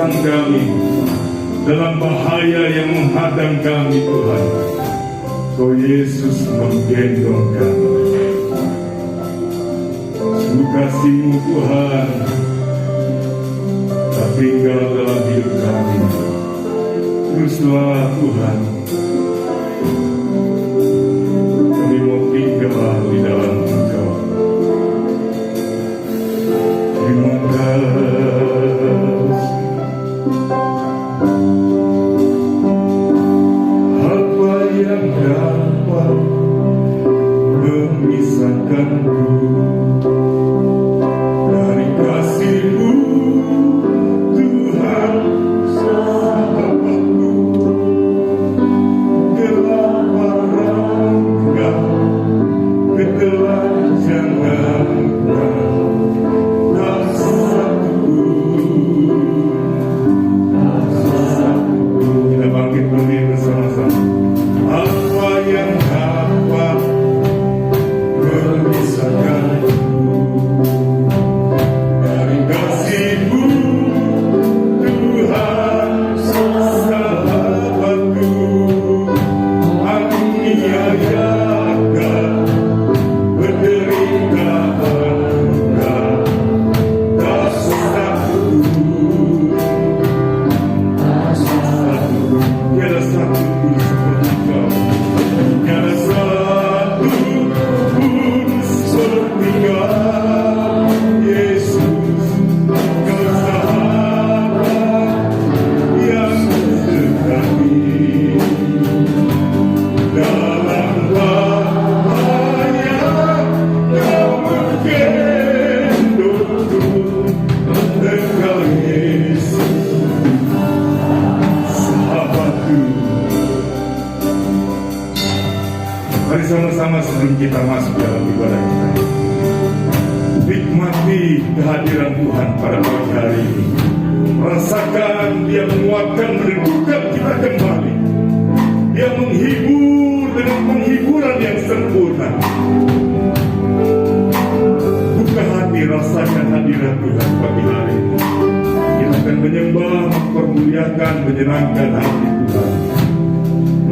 menopang kami dalam bahaya yang menghadang kami, Tuhan. Kau Yesus menggendong kami. Sungguh kasih-Mu, Tuhan, tak tinggal dalam hidup kami. Teruslah, Tuhan, kami mau tinggal di dalam Engkau. Terima kasih. Apa yang dapat memisahkanku dari kasih-Mu, Tuhan, sahabatku? Kelaparan Engkau, ketelanjangan Engkau, tak satu. Kita bangkit berdiri bersama-sama. Apa yang dapat memisahkanku dari kasih-Mu, Tuhan, sahabatku? Aniayakan penderitaan Engkau, tak satu. Tiada satu pun seperti Kau. Tiada satu pun seperti Kau, Yesus. Kau sahabat yang sejati. Dalam bahaya Kau menggendongku. Engkau Yesus, sahabatku. Mari sama-sama sebelum kita masuk dalam ibadah kita, nikmati kehadiran Tuhan pada pagi hari ini. Rasakan Dia menguatkan, meneguhkan kita kembali. Dia menghibur dengan penghiburan yang sempurna. Buka hati, rasakan hadirat Tuhan pagi hari ini. Kita akan menyembah, mempermuliakan, menyenangkan hati Tuhan.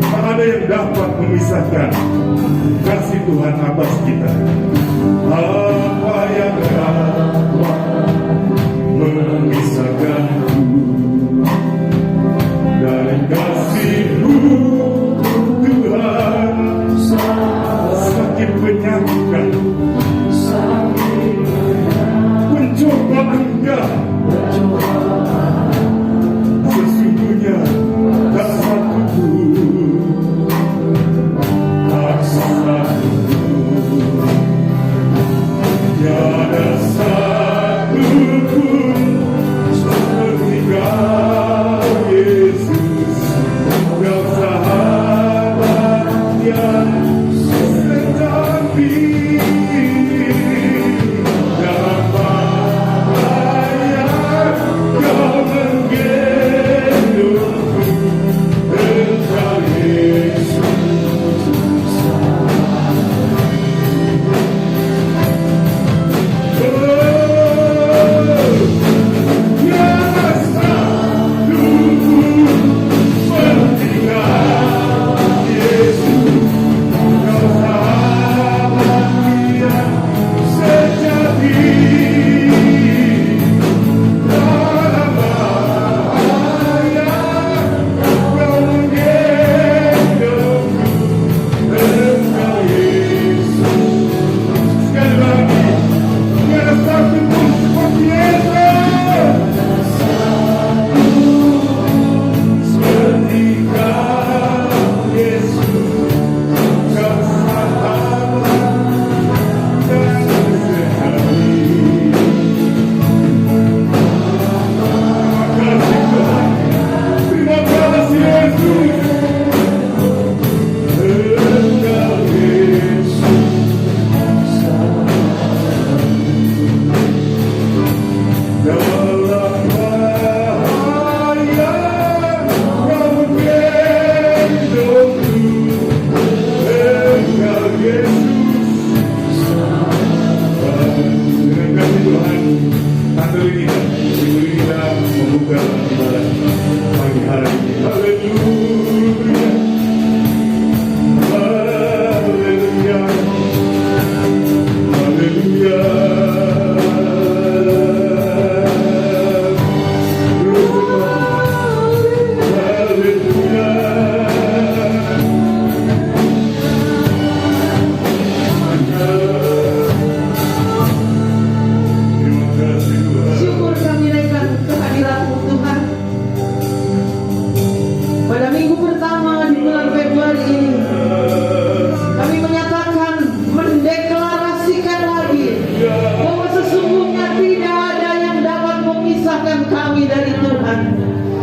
Tak ada yang dapat memisahkan kasih Tuhan atas kita. Apa yang dapat memisahkanku dari kasih-Mu, Tuhan? Sakit penyakit, pencobaan Engkau, sesungguhnya tak satu pun, tak satu pun, tiada satu pun seperti pagi hari ini. Haleluya, haleluya, Syukur kami naikkan kehadirat-Mu Tuhan. Pada minggu pertama di bulan Februari ini, kami menyatakan, mendeklarasikan lagi bahwa sesungguhnya tidak ada yang dapat memisahkan kami dari Tuhan.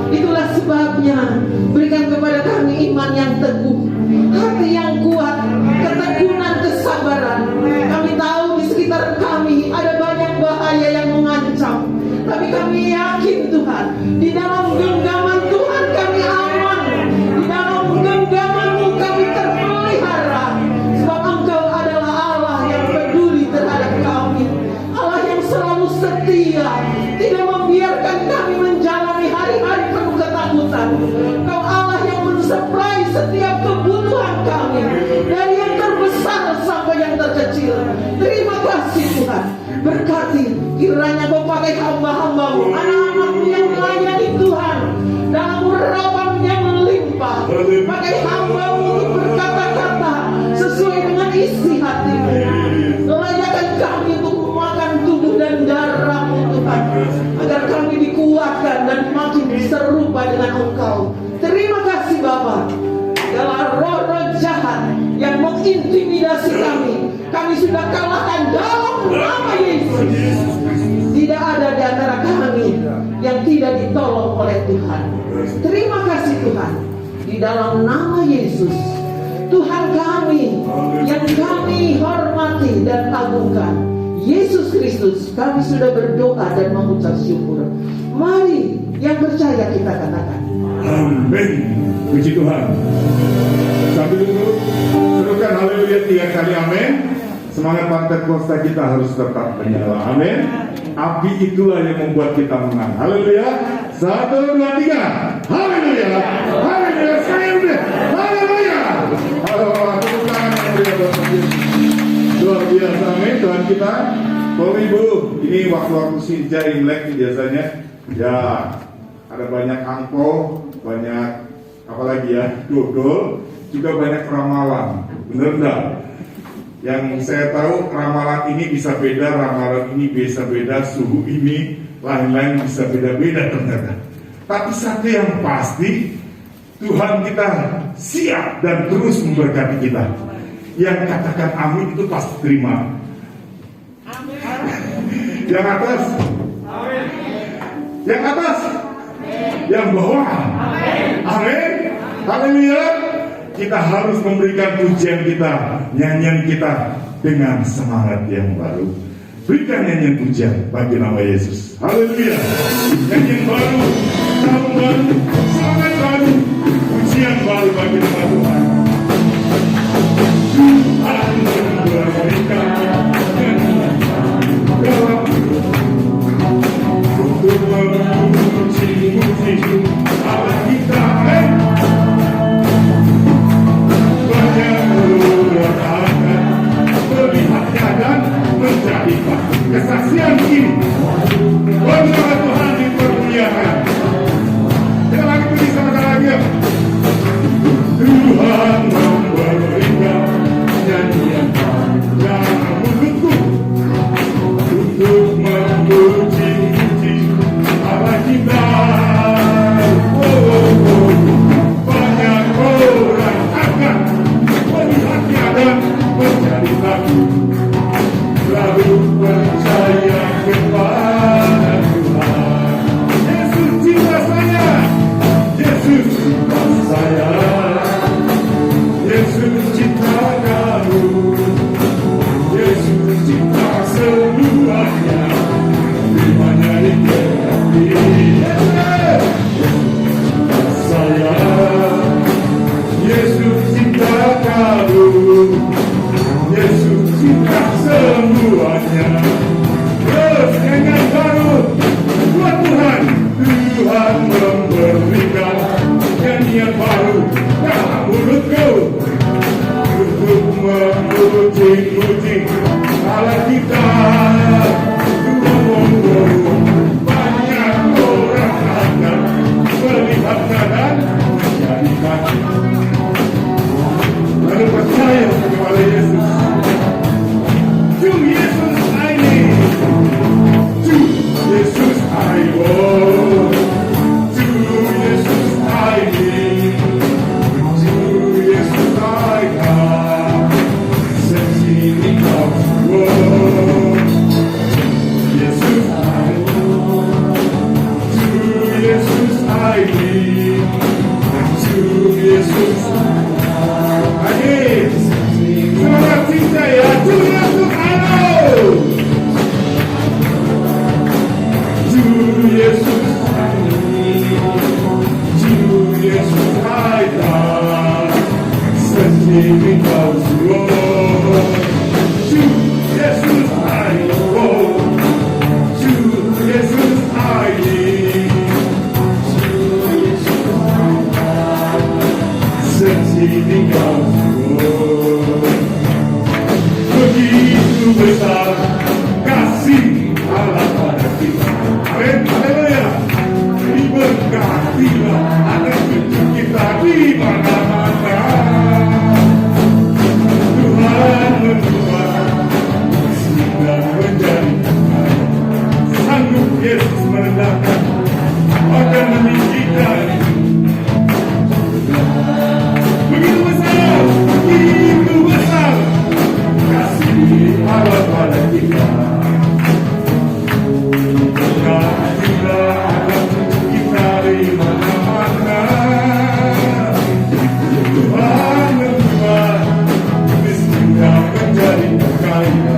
Itulah sebabnya berikan kepada kami iman yang teguh, hati yang kuat, ketekunan, kesabaran. Kami tahu di sekitar kami ada banyak bahaya yang mengancam, tapi kami yakin Tuhan, di dalam genggaman Tuhan kami aman, di dalam genggaman-Mu kami terpelihara, sebab Engkau adalah Allah yang peduli terhadap kami, Allah yang selalu setia, tidak membiarkan kami menjalani hari-hari penuh ketakutan. Engkau Allah yang mensuplai setiap kebutuhan kami, dari yang terbesar sampai yang terkecil. Terima kasih Tuhan. Berkati kiranya Kau pakai hamba-hamba-Mu, anak-anak-Mu yang melayani Tuhan dalam urapan yang melimpah. Pakai hamba-Mu untuk berkata-kata sesuai dengan isi hati-Mu. Layakan kami untuk memakan tubuh dan darah-Mu Tuhan, agar kami dikuatkan dan makin serupa dengan Engkau. Terima kasih Bapa. Segala roh-roh jahat yang mengintimidasi kami sudah kalahkan dalam nama Yesus. Tidak ada di antara kami yang tidak ditolong oleh Tuhan. Terima kasih Tuhan. Di dalam nama Yesus, Tuhan kami yang kami hormati dan agungkan, Yesus Kristus, kami sudah berdoa dan mengucap syukur. Mari yang percaya kita katakan amin. Puji Tuhan. Sambil duduk, serukan haleluya 3 kali amin. Semangat Pentakosta kita harus tetap menyala. Amin. Api itulah yang membuat kita menang. Haleluya. 1, 2, 3. Haleluya. Haleluya. Haleluya. Haleluya. Tepuk tangan yang mulia buat Yesus. Luar biasa. Amin. Tuhan kita. Bapak Ibu, ini waktu-waktu Sinja Imlek biasanya ya ada banyak angpau, banyak apalagi ya, dodol, juga banyak ramalan. Bener enggak? Yang saya tahu ramalan ini bisa beda, ramalan ini bisa beda, suhu ini lain-lain bisa beda-beda ternyata. Tapi satu yang pasti, Tuhan kita siap dan terus memberkati kita. Yang katakan amin itu pasti terima. Amin. Yang atas, amin. Yang atas, amin. Yang bawah, amin. Amin. Haleluya. Kita harus memberikan pujian kita, nyanyian kita dengan semangat yang baru. Berikan nyanyian pujian bagi nama Yesus. Haleluya. Nyanyian baru, tahun baru, semangat baru, pujian baru bagi nama Tuhan. Tuhan memberikan dalam untuk memuji Allah kita. Melihatnya dan menjadi kesaksian ini. Benar Tuhan dipermuliakan. puji Allah kita. Banyak orang akan melihat keadaan jadi kaki. Lalu percaya kepada Yesus. To Yesus I need. To Yesus I want. To Yesus I need. To Yesus I come. Sendiri kau want. Yesus I want. To Yesus I need. To Yesus I need. Semangat cinta ya. To Yesus I know. To Yesus I need. To Yesus I come. Sendiri kau want. To Yesus I want. To Yesus I need. Sendiri kau want. Begitu besar kasih Allah pada kita. Amin. Haleluya. Diberkatilah atas cucu kita di mana-mana. Tuhan membuat sehingga menjadi kaya. Sanggup Yesus merendahkan akan meninggikan. Begitu besar kasih Allah pada kita. Berkatilah anak cucu kita di mana-mana. Tuhan membuat miskin menjadi kaya.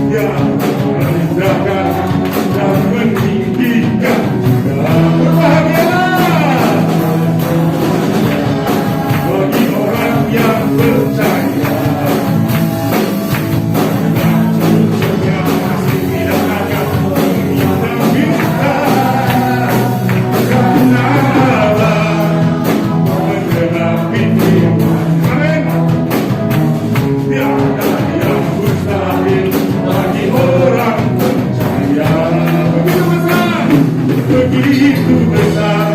Yang merendahkan dan meninggikan. Berbahagialah bagi orang yang percaya. Cucunya masih tidak akan meminta-minta. Karena Allah menggenapi firman. Amin. Tiada yang mustahil bagi orang percaya. Begitu besar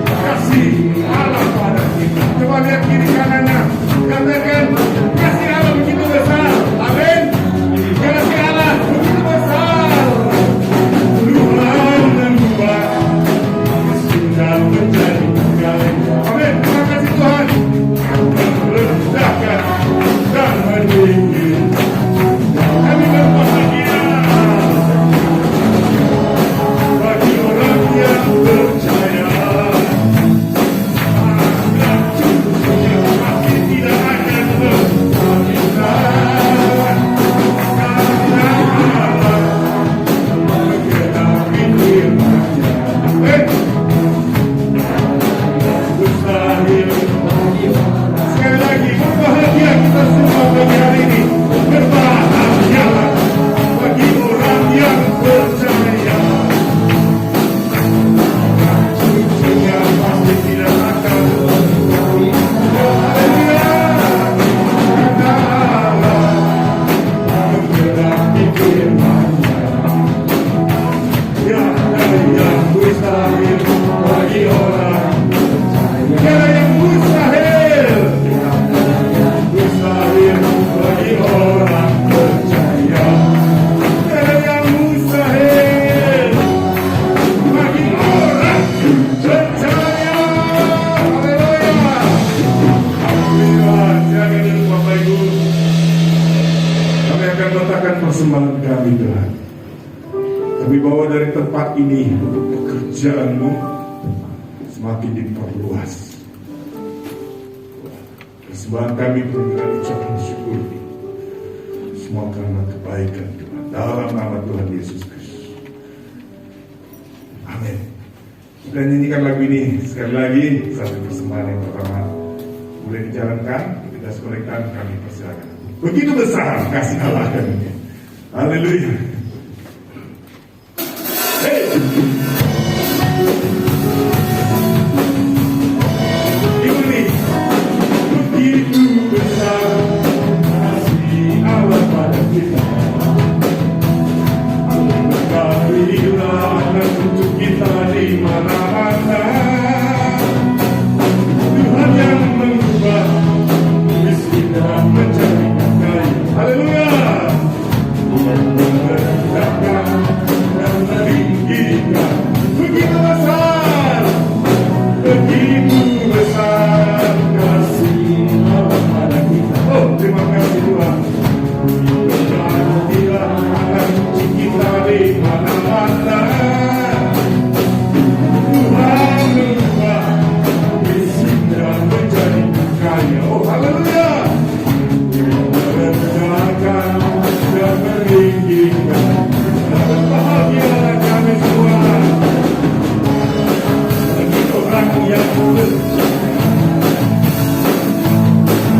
kasih Allah pada kita. Coba lihat kiri kanannya. Katakan kasih Allah begitu besar. Amin. Kasih Allah begitu besar. Tuhan membuat miskin dan menjadi kaya. Amin. Terima kasih Tuhan. Merendahkan dan meninggikan. Kami berbahagia bagi orang yang percaya. Anak cucunya pasti tidak akan meminta. Karena Allah menggenapi firman-Nya. Mustahil. Sekali lagi, berbahagia kita semua pagi hari ini. Berbahagialah bagi orang yang percaya. Cucunya pasti tidak akan Haleluya. Karena Allah menggenapi firman-Nya. Tiada yang mustahil bagi orang percaya. Tiada yang mustahil. Mustahil bagi orang percaya. Tiada yang mustahil bagi orang percaya. Haleluya. Alhamdulillah. Silakan duduk Bapak Ibu. Kami akan letakkan persembahan kami Tuhan. Kami bawa dari tempat ini untuk pekerjaan-Mu semakin diperluas. Persembahan kami dengan ucapan syukur. Semua karena kebaikan Tuhan. Dalam nama Tuhan Yesus Kristus. Amin. Kita nyanyikan lagu ini sekali lagi. Satu persembahan yang pertama boleh dijalankan. Kita sekolahkan kami persilakan. Begitu besar kasih Allah kami. Haleluya. Hey. Ibu nih, begitu besar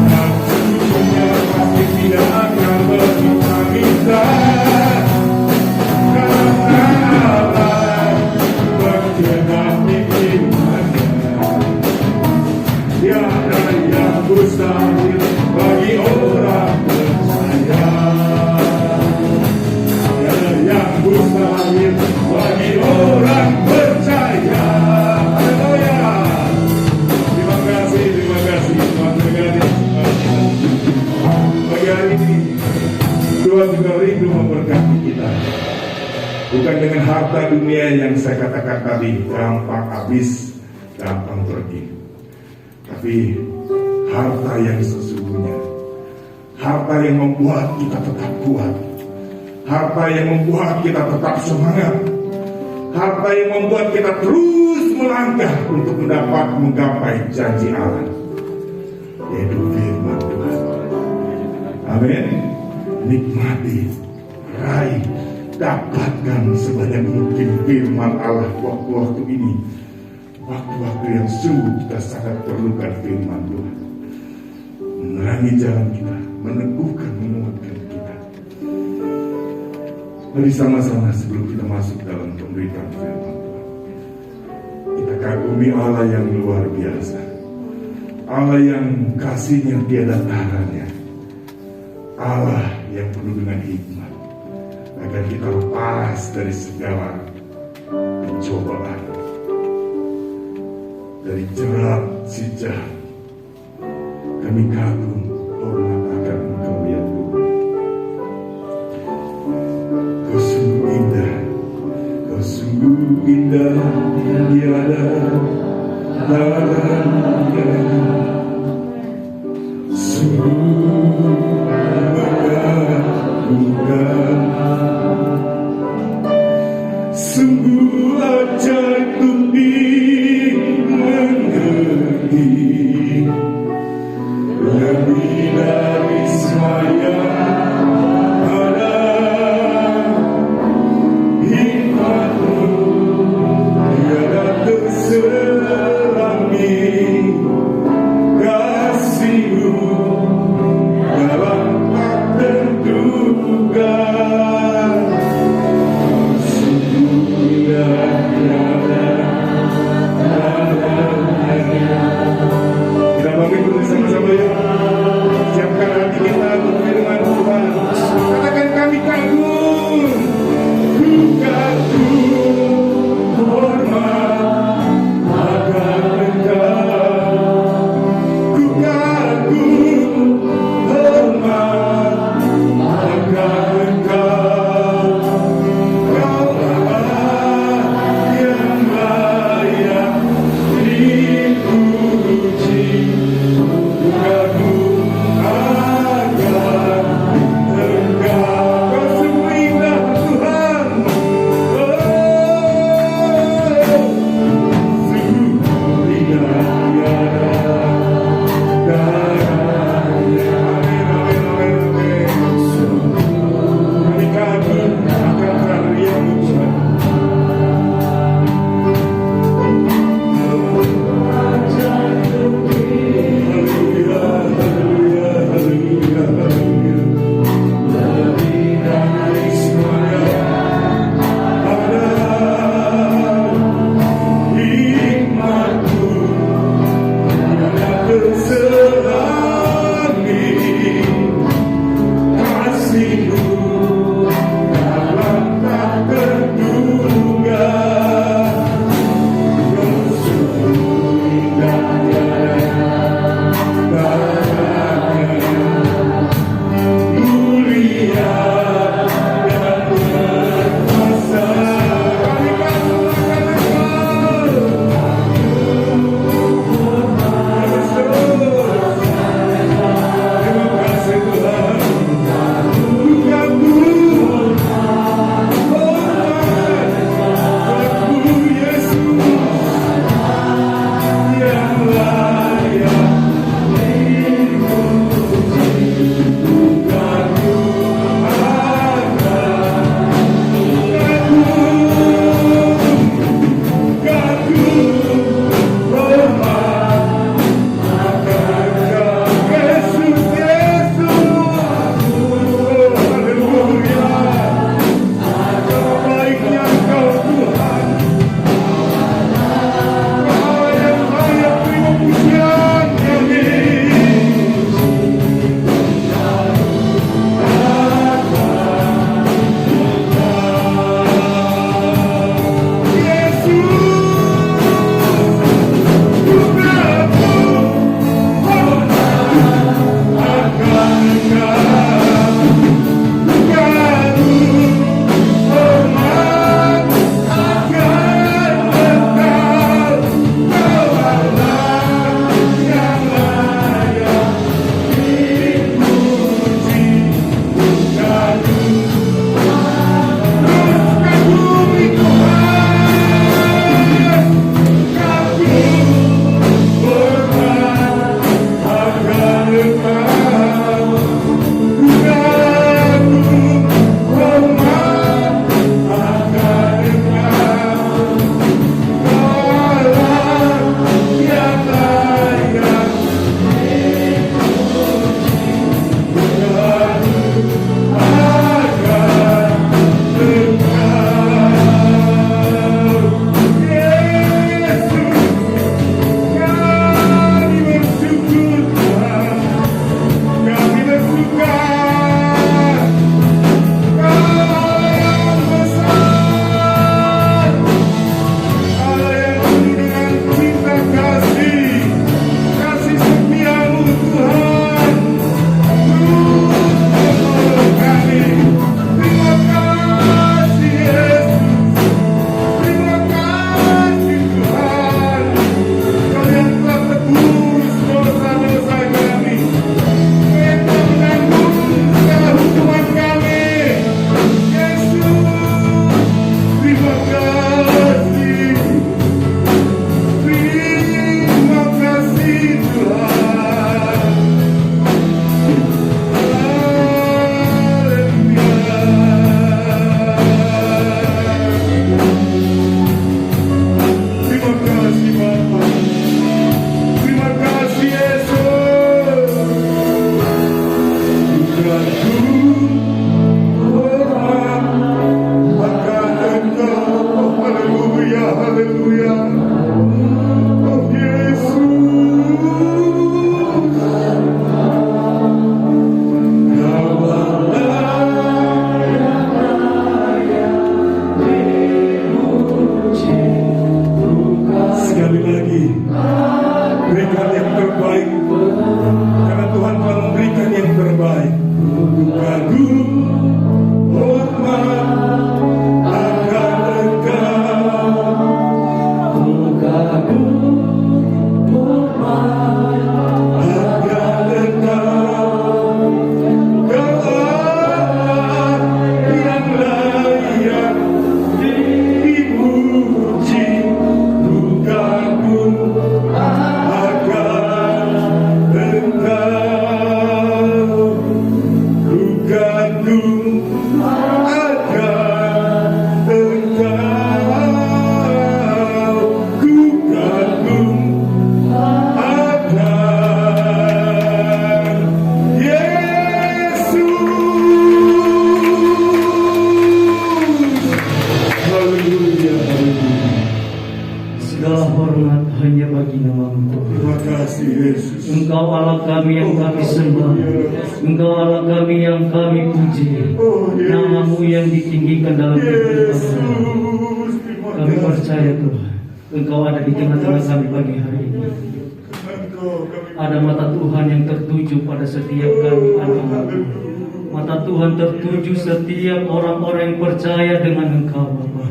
Nafsunya pasti tidak akan meminta-minta, karena Allah berkenan firman-Nya. Tiada yang mustahil bagi orang percaya. Tiada yang mustahil bagi orang percaya. Haleluya. Terima kasih Tuhan berkati. Pagi hari ini Tuhan juga rindu memberkati kita. Bukan dengan harta dunia yang saya katakan tadi, gampang habis, gampang pergi. Tapi harta yang sesungguhnya, harta yang membuat kita tetap kuat, harta yang membuat kita tetap semangat, harta yang membuat kita terus melangkah untuk menggapai janji Allah, yaitu firman Tuhan. Amin. Nikmati, raih, dapatkan sebanyak mungkin firman Allah waktu-waktu ini. Waktu-waktu yang sungguh kita sangat perlukan firman Tuhan, menerangi jalan kita, meneguhkan, menguatkan kita. Mari sama-sama sebelum kita masuk dalam pemberitaan firman Tuhan, kita kagumi Allah yang luar biasa, Allah yang kasihnya tiada taranya, Allah yang penuh dengan hikmat, agar kita lepas dari segala pencobaan, dari jerat si jahat. Kami kagum hormat akan Engkau ya Tuhan. Kau sungguh indah, Kau sungguh indah, tiada tandanya. Sungguh mengagumkan, sungguh ajaib untuk dimengerti, lebih dari semaya ada hikmat-Mu, tiada terserangi, lagi. Berikan yang terbaik, karena Tuhan telah memberikan yang terbaik. Kagum, hormat akan Engkau. Kagum, hormat Akan Engkau. Kau yang layak dipuji. Ku kagum akan Engkau. Ku kagum akan Engkau. Ku kagum akan Yesus. Haleluya, haleluya. Segala hormat hanya bagi nama-Mu. Terima kasih Yesus. Engkau Allah kami yang kami sembah. Engkau Allah kami yang kami puji. Oh, Yesus. Nama-Mu yang ditinggikan dalam kehidupan Yesus, kami. terima Kami kasih. percaya Tuhan, Engkau ada di tengah-tengah kami pagi hari ini. Engkau kami Ada mata Tuhan yang tertuju pada setiap kami anak-Mu. Mata Tuhan tertuju setiap orang-orang yang percaya dengan Engkau Bapa.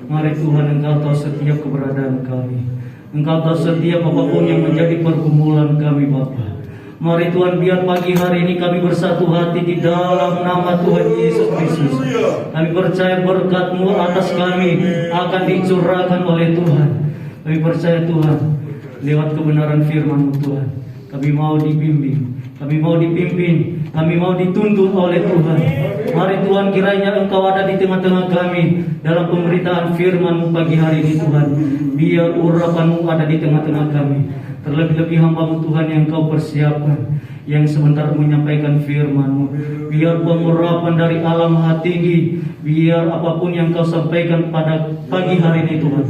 Mari Tuhan, Engkau tahu setiap keberadaan kami. Engkau tahu setiap apapun yang menjadi pergumulan kami Bapa. Mari Tuhan, biar pagi hari ini kami bersatu hati di dalam nama Tuhan Yesus Kristus. Kami percaya berkat-Mu atas kami akan dicurahkan oleh Tuhan. Kami percaya Tuhan, lewat kebenaran firman-Mu Tuhan, kami mau dibimbing, kami mau dipimpin, kami mau dituntun oleh Tuhan. Mari Tuhan, kiranya Engkau ada di tengah-tengah kami dalam pemberitaan firman-Mu pagi hari ini Tuhan. Biar urapan-Mu ada di tengah-tengah kami. Terlebih-lebih hamba-Mu Tuhan yang Kau persiapkan, yang sebentar menyampaikan firman-Mu. Biar pengurapan dari alam hati tinggi, biar apapun yang Kau sampaikan pada pagi hari ini Tuhan,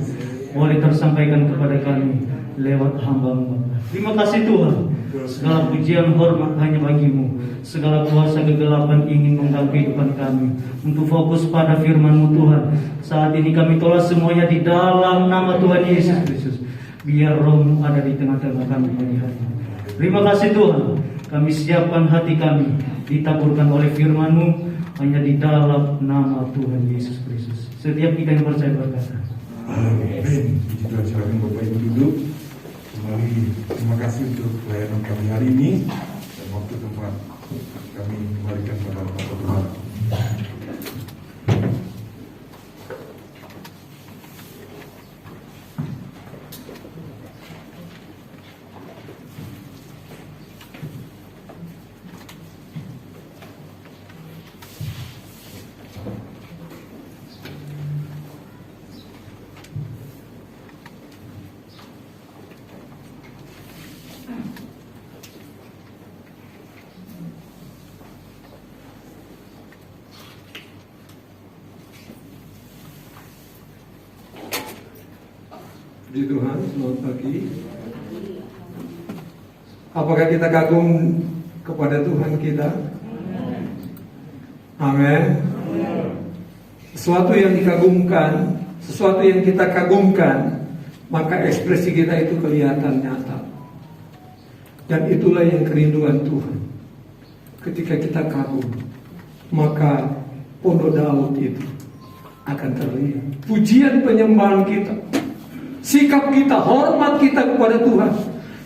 boleh tersampaikan kepada kami lewat hamba-Mu. Terima kasih Tuhan. Segala pujian hormat hanya bagi-Mu. Segala kuasa kegelapan ingin mengganggu kehidupan kami. Untuk fokus pada firman-Mu Tuhan, saat ini kami tolak semuanya di dalam nama Tuhan Yesus Kristus. Biar Roh-Mu ada di tengah-tengah kami pagi hari ini. Terima kasih Tuhan. Kami siapkan hati kami ditaburkan oleh firman-Mu hanya di dalam nama Tuhan Yesus Kristus. Setiap kita yang percaya berkata, Amin. Puji Tuhan, silakan Bapak Ibu duduk. Kembali, terima kasih untuk pelayanan kami hari ini dan waktu tempat kami kembalikan kepada Bapak Tuhan. Puji Tuhan, selamat pagi. Apakah kita kagum kepada Tuhan kita? Amin. Sesuatu yang dikagumkan, sesuatu yang kita kagumkan, maka ekspresi kita itu kelihatan nyata. Dan itulah yang kerinduan Tuhan. Ketika kita kagum, maka pondok Daud itu akan terlihat. Pujian penyembahan kita, sikap kita, hormat kita kepada Tuhan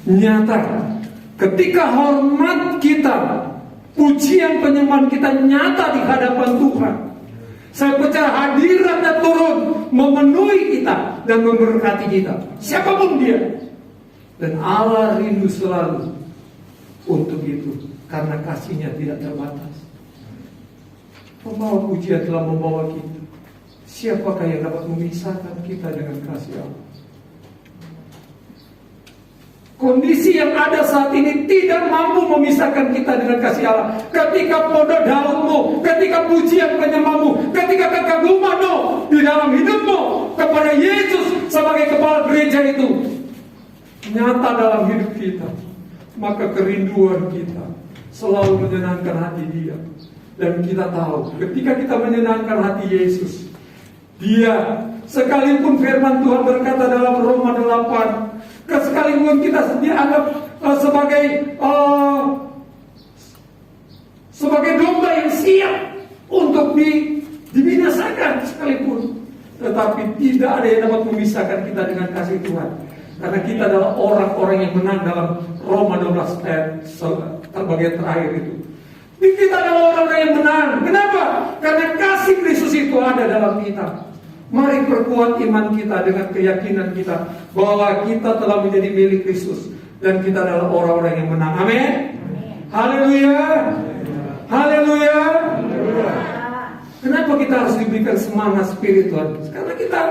nyata. Ketika hormat kita, pujian penyembahan kita nyata di hadapan Tuhan, saya percaya hadiratnya turun memenuhi kita dan memberkati kita, siapapun dia. Dan Allah rindu selalu untuk itu, karena kasih-Nya tidak terbatas. Pembawa pujian telah membawa kita. Siapakah yang dapat memisahkan kita dengan kasih Allah? Kondisi yang ada saat ini tidak mampu memisahkan kita dengan kasih Allah. Ketika pondok Daudmu, ketika pujian penyembahmu, ketika kekagumanmu di dalam hidupmu kepada Yesus sebagai kepala gereja itu nyata dalam hidup kita, maka kerinduan kita selalu menyenangkan hati Dia. Dan kita tahu ketika kita menyenangkan hati Yesus, Dia Sekalipun firman Tuhan berkata dalam Roma 8, sekalipun kita dianggap sebagai domba yang siap untuk dibinasakan sekalipun, tetapi tidak ada yang dapat memisahkan kita dengan kasih Tuhan, karena kita adalah orang-orang yang menang dalam Roma 12 ayat bagian terakhir itu. Kita adalah orang-orang yang menang. Kenapa? Karena kasih Kristus itu ada dalam kita. Mari perkuat iman kita dengan keyakinan kita bahwa kita telah menjadi milik Kristus dan kita adalah orang-orang yang menang. Amin. Haleluya. Haleluya. Kenapa kita harus diberikan semangat spiritual? Karena kita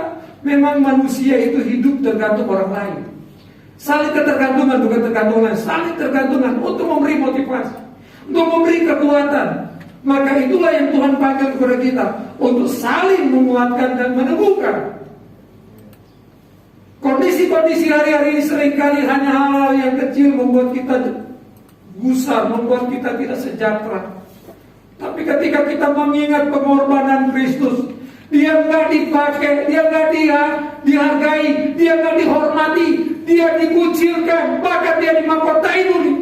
memang manusia itu hidup tergantung orang lain. Saling ketergantungan, bukan tergantungan, saling tergantungan untuk memberi motivasi, untuk memberi kekuatan. Maka itulah yang Tuhan panggil kepada kita, untuk saling menguatkan dan meneguhkan. Kondisi-kondisi hari-hari ini seringkali hanya hal-hal yang kecil membuat kita gusar, membuat kita tidak sejahtera. Tapi ketika kita mengingat pengorbanan Kristus, Dia nggak dipakai, Dia nggak dihargai, Dia nggak dihormati, Dia dikucilkan, bahkan Dia dimahkotai dulu,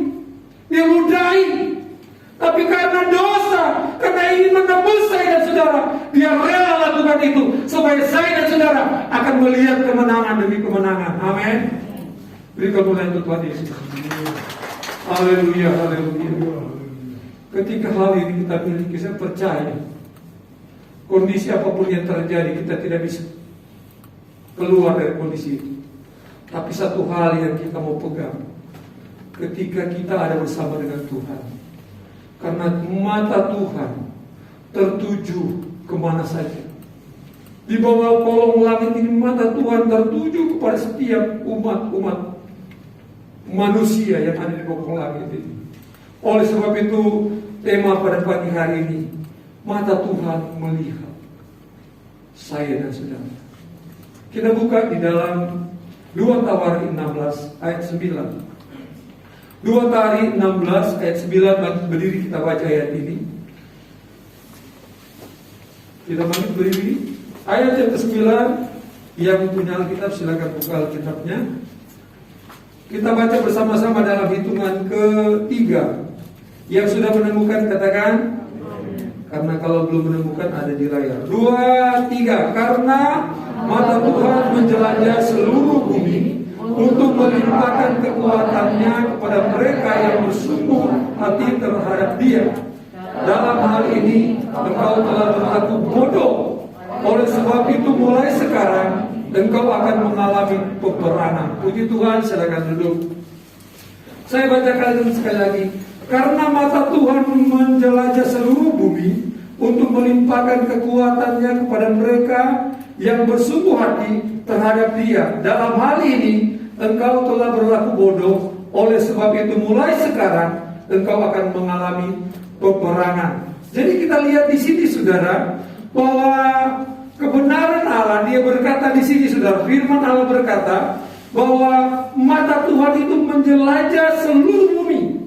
diludahi. Tapi karena dosa, karena ingin menebus saya dan saudara, Dia rela lakukan itu supaya saya dan saudara akan melihat kemenangan demi kemenangan. Amin. Beri kemuliaan untuk Tuhan Yesus. Haleluya, haleluya. Ketika hal ini kita miliki, saya percaya kondisi apapun yang terjadi, kita tidak bisa keluar dari kondisi itu. Tapi satu hal yang kita mau pegang, ketika kita ada bersama dengan Tuhan, karena mata Tuhan tertuju kemana saja. Di bawah kolong langit ini mata Tuhan tertuju kepada setiap umat manusia yang ada di bawah kolong langit ini. Oleh sebab itu tema pada pagi hari ini, mata Tuhan melihat saya dan saudara. Kita buka di dalam 2 Tawarikh 16 ayat 9. 2 Tawarikh 16 ayat 9, berdiri kita baca ayat ini. Kita bangkit berdiri. Ayat yang ke-9, yang punya Alkitab silakan buka Alkitabnya. Kita baca bersama-sama dalam hitungan ke-3. Yang sudah menemukan katakan amin. Karena kalau belum menemukan ada di layar. 2, 3. Karena mata Tuhan menjelajah seluruh bumi untuk melimpahkan kekuatannya kepada mereka yang bersungguh hati terhadap Dia. Dalam hal ini engkau telah berlaku bodoh. Oleh sebab itu mulai sekarang engkau akan mengalami peperangan. Puji Tuhan, silakan duduk. Saya bacakan sekali lagi. Karena mata Tuhan menjelajah seluruh bumi untuk melimpahkan kekuatannya kepada mereka yang bersungguh hati terhadap Dia. Dalam hal ini engkau telah berlaku bodoh. Oleh sebab itu mulai sekarang engkau akan mengalami peperangan. Jadi kita lihat di sini saudara, bahwa kebenaran Allah, Dia berkata di sini saudara, firman Allah berkata bahwa mata Tuhan itu menjelajah seluruh bumi.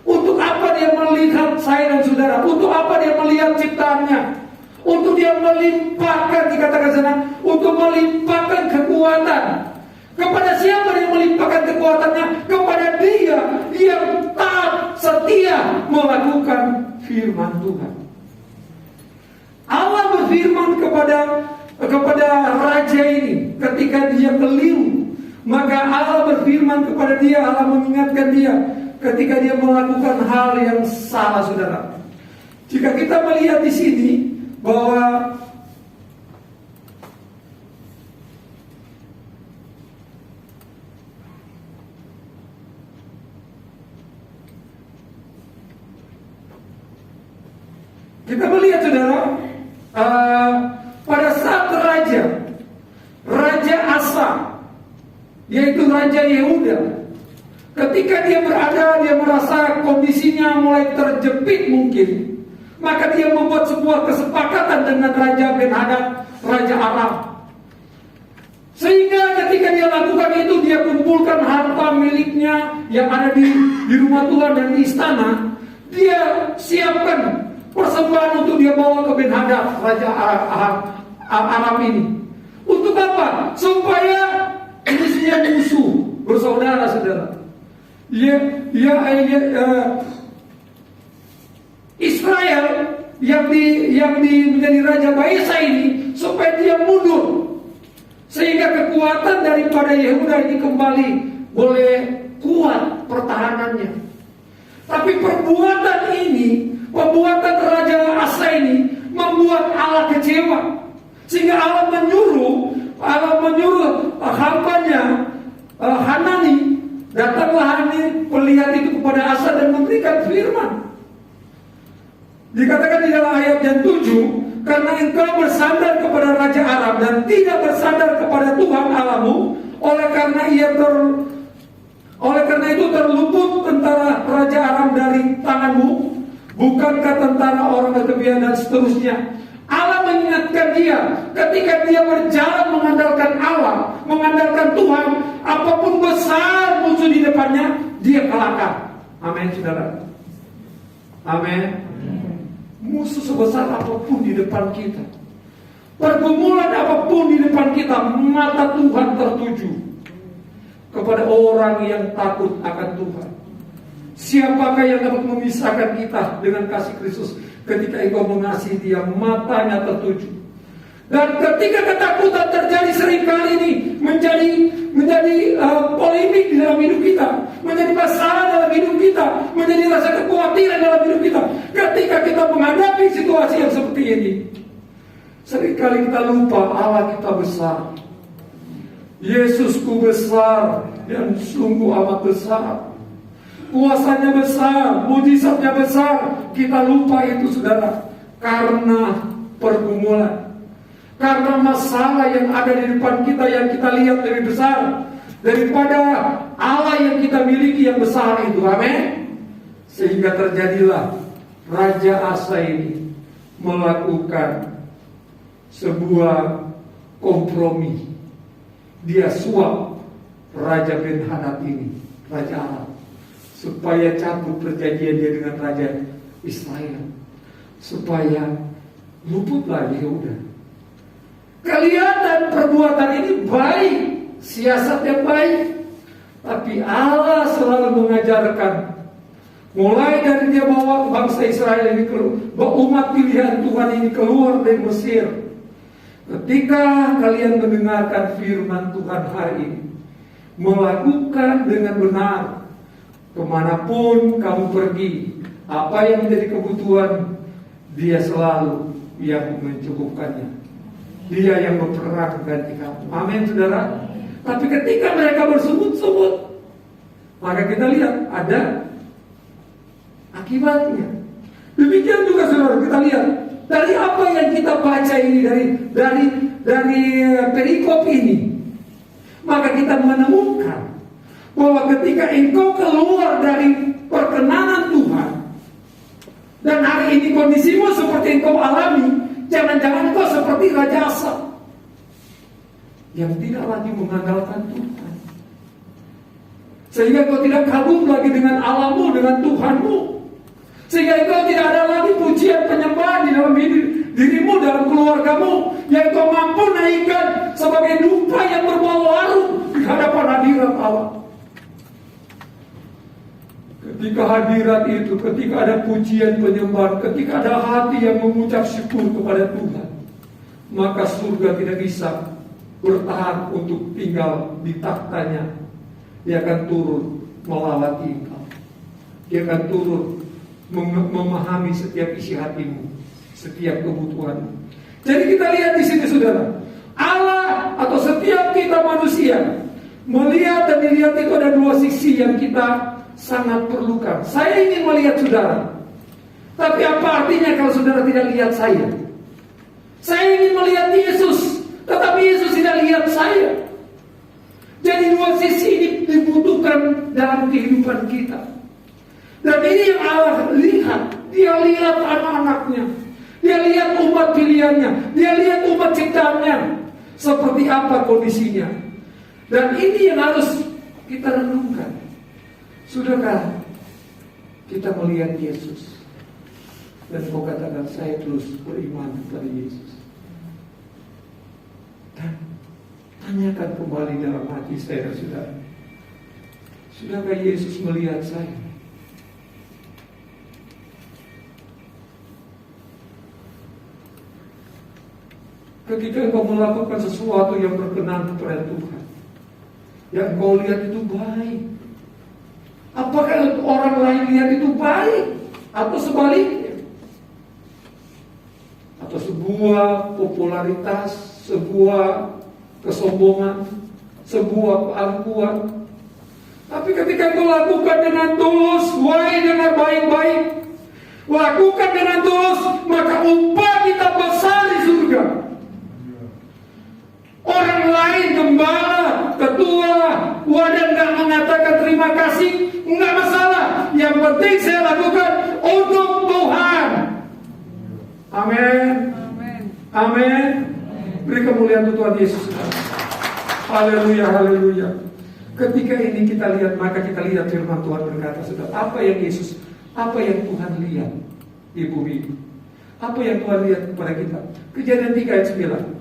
Untuk apa Dia melihat saya dan saudara? Untuk apa Dia melihat ciptaannya? Untuk Dia melimpahkan, dikatakan sana, untuk melimpahkan kekuatan. Kepada siapa Dia melimpahkan kekuatannya? Kepada Dia yang taat setia melakukan firman Tuhan. Allah berfirman kepada raja ini ketika dia keliru, maka Allah berfirman kepada dia, Allah mengingatkan dia ketika dia melakukan hal yang salah, saudara. Jika kita melihat di sini bahwa kita melihat saudara, pada saat Raja Asa, yaitu Raja Yehuda, ketika dia merasa kondisinya mulai terjepit mungkin, maka dia membuat sebuah kesepakatan dengan Raja Ben-Hadad, Raja Aram. Sehingga ketika dia lakukan itu, dia kumpulkan harta miliknya yang ada di rumah Tuhan dan di istana. Dia siapkan persembahan untuk dia bawa ke Ben-Hadad, Raja Aram ini. Untuk Untuk apa? Supaya isinya musuh, bersaudara-saudara. Israel yang menjadi Raja Baesa ini supaya dia mundur, sehingga kekuatan daripada Yehuda ini kembali boleh kuat pertahanannya. Tapi perbuatan Raja Asa ini membuat Allah kecewa, sehingga Allah menyuruh hambanya Hanani, datanglah Hanani melihat itu kepada Asa dan memberikan firman. Dikatakan di dalam ayat yang 7, karena engkau bersandar kepada Raja Aram dan tidak bersandar kepada Tuhan Allahmu, oleh karena itu terluput tentara Raja Aram dari tanganmu. Bukankah tentara orang ketepian dan seterusnya? Allah mengingatkan dia, ketika dia berjalan mengandalkan Allah, mengandalkan Tuhan, apapun besar musuh di depannya, dia kalahkan. Amin, saudara. Amin. Musuh sebesar apapun di depan kita, pergumulan apapun di depan kita, mata Tuhan tertuju kepada orang yang takut akan Tuhan. Siapakah yang dapat memisahkan kita dengan kasih Kristus ketika engkau mengasihi dia? Matanya tertuju. Dan ketika ketakutan terjadi seringkali ini menjadi polemik di dalam hidup kita, menjadi masalah dalam hidup kita, menjadi rasa kekhawatiran dalam hidup kita. Ketika kita menghadapi situasi yang seperti ini, seringkali kita lupa Allah kita besar. Yesusku besar dan sungguh amat besar. Kuasanya besar, mujizatnya besar. Kita lupa itu, saudara, karena pergumulan, karena masalah yang ada di depan kita yang kita lihat lebih besar daripada Allah yang kita miliki yang besar itu. Amin. Sehingga terjadilah Raja Asa ini melakukan sebuah kompromi. Dia suap Raja Ben-Hadad ini, Raja Aram, supaya cabut perjanjian dia dengan Raja Israel, supaya luputlah Yehuda. Kelihatan perbuatan ini baik, siasat yang baik, tapi Allah selalu mengajarkan, mulai dari dia bawa bangsa Israel ini keluar, umat pilihan Tuhan ini keluar dari Mesir. Ketika kalian mendengarkan firman Tuhan hari ini, melakukan dengan benar, kemanapun kamu pergi, apa yang menjadi kebutuhan, dia selalu yang mencukupkannya. Dia yang berperang ganti kamu. Amin, saudara. Tapi ketika mereka bersungut-sungut, maka kita lihat ada akibatnya. Demikian juga, saudara, kita lihat dari apa yang kita baca ini, dari perikop ini, maka kita menemukan bahwa ketika engkau keluar dari perkenanan Tuhan, dan hari ini kondisimu seperti engkau alami, jangan-jangan engkau seperti Raja Asa yang tidak lagi mengandalkan Tuhan, sehingga engkau tidak kagum lagi dengan Allahmu, dengan Tuhanmu, sehingga engkau tidak ada lagi pujian penyembahan di dalam dirimu, dalam keluargamu, yang engkau mampu naikkan sebagai dupa yang berbau harum di hadapan hadirat Allah. Ketika hadirat itu, ketika ada pujian penyembahan, ketika ada hati yang mengucap syukur kepada Tuhan, maka surga tidak bisa bertahan untuk tinggal di taktanya. Dia akan turun melawati engkau. Dia akan turun memahami setiap isi hatimu, setiap kebutuhanmu. Jadi kita lihat di sini, saudara, Allah atau setiap kita manusia melihat dan dilihat itu ada dua sisi yang kita sangat perlukan. Saya ingin melihat saudara, tapi apa artinya kalau saudara tidak lihat saya? Saya ingin melihat Yesus, tetapi Yesus tidak lihat saya. Jadi dua sisi ini dibutuhkan dalam kehidupan kita. Dan ini yang Allah lihat. Dia lihat anak-anaknya, dia lihat umat pilihannya, dia lihat umat ciptaannya, seperti apa kondisinya. Dan ini yang harus kita renungkan. Sudahkah kita melihat Yesus dan kau katakan saya terus beriman kepada Yesus? Dan Tanyakan kembali dalam hati saya, saudara. Sudahkah Yesus melihat saya? Ketika engkau melakukan sesuatu yang berkenan kepada Tuhan, yang engkau lihat itu baik, apakah orang lain lihat itu baik? Atau sebaliknya? Atau sebuah popularitas, sebuah kesombongan, sebuah keangkuhan. Tapi ketika engkau lakukan dengan tulus, dengan baik-baik, lakukan dengan tulus, maka upah kita besar di surga. Orang lain, gembala, ketua, wadah nggak mengatakan terima kasih, nggak masalah. Yang penting saya lakukan untuk Tuhan. Amin. Amin. Beri kemuliaan untuk Tuhan Yesus. Haleluya, haleluya. Ketika ini kita lihat, maka kita lihat firman Tuhan berkata, saudara, apa yang Tuhan lihat di bumi? Apa yang Tuhan lihat kepada kita? Kejadian 3 ayat 9.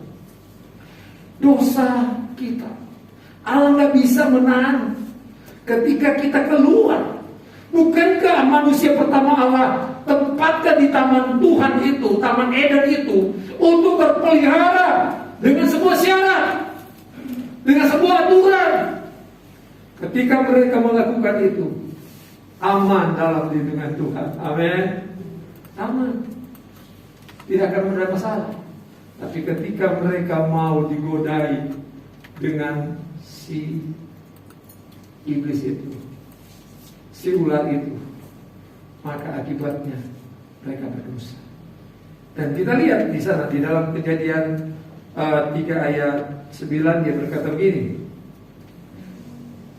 Dosa kita, Allah nggak bisa menahan ketika kita keluar. Bukankah manusia pertama Allah tempatkan di taman Tuhan itu, taman Eden itu, untuk terpelihara dengan sebuah syarat, dengan sebuah aturan. Ketika mereka melakukan itu, aman dalam lindungan Tuhan. Amin. Aman. Tidak akan ada masalah. Tapi ketika mereka mau digodai dengan si iblis itu, si ular itu, maka akibatnya mereka berdosa. Dan kita lihat di sana, di dalam Kejadian 3 ayat 9, dia berkata begini.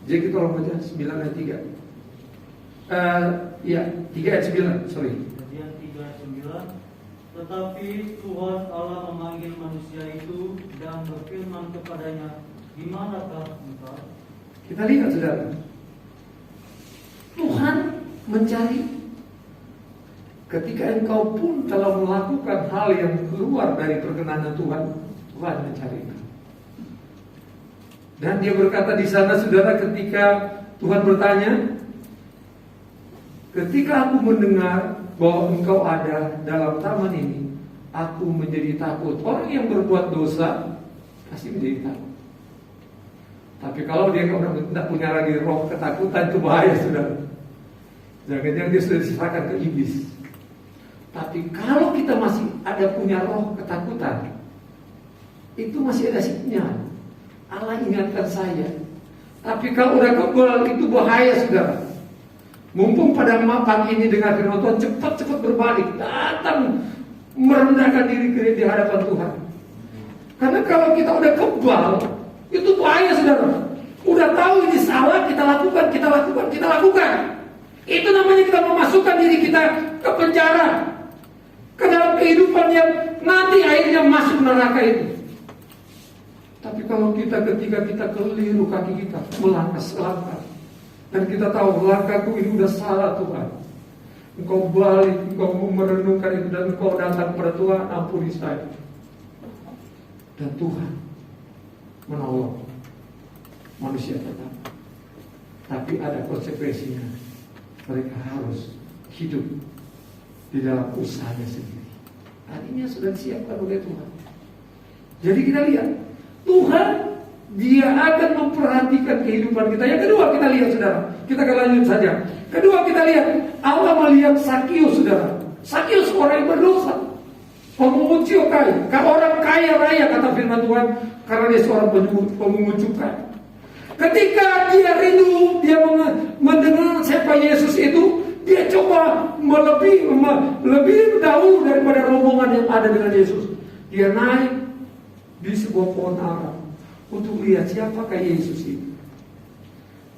Jadi kita tolong baca 9 ayat 3. 3 ayat 9, sorry. Kejadian 3 ayat 9. Tetapi Tuhan Allah memanggil manusia itu dan berfirman kepadanya, di manakah engkau? Kita lihat, saudara. Tuhan mencari. Ketika engkau pun telah melakukan hal yang keluar dari perkenanan Tuhan, Tuhan mencari engkau. Dan dia berkata di sana, saudara, ketika Tuhan bertanya, ketika aku mendengar bahwa engkau ada dalam taman ini, aku menjadi takut. Orang yang berbuat dosa pasti menjadi takut. Tapi kalau dia tidak punya lagi roh ketakutan, itu bahaya, saudara. Jangan-jangan dia sudah diserahkan ke iblis. Tapi kalau kita masih ada punya roh ketakutan, itu masih ada sinyal. Allah ingatkan saya. Tapi kalau udah kebal, itu bahaya, saudara. Mumpung pada mapan ini dengan firman Tuhan, cepat-cepat berbalik, datang merendahkan diri di hadapan Tuhan. Karena kalau kita udah kebal, itu bahaya, saudara. Udah tahu ini salah, kita lakukan. Itu namanya kita memasukkan diri kita ke penjara, ke dalam kehidupan yang nanti akhirnya masuk neraka itu. Tapi kalau ketika kita keliru, kaki kita melangkah selangkah, dan kita tahu langkahku ini udah salah, Tuhan, engkau balik, engkau merenungkan itu, dan engkau datang kepada Tuhan, ampuni saya. Dan Tuhan menolong manusia pertama. Tapi ada konsekuensinya. Mereka harus hidup di dalam usahanya sendiri. Tadinya sudah disiapkan oleh Tuhan. Jadi kita lihat, Tuhan, dia akan memperhatikan kehidupan kita. Yang kedua kita lihat, saudara. Kita akan lanjut saja. Kedua kita lihat, Allah melihat Sakius, saudara. Sakius orang yang berdosa, pemungut cukai. Orang kaya raya, kata firman Tuhan, karena dia seorang pemungut cukai. Ketika dia rindu, dia mendengar siapa Yesus itu, dia coba lebih dahulu daripada rombongan yang ada dengan Yesus. Dia naik di sebuah pohon ara untuk lihat siapakah Yesus itu.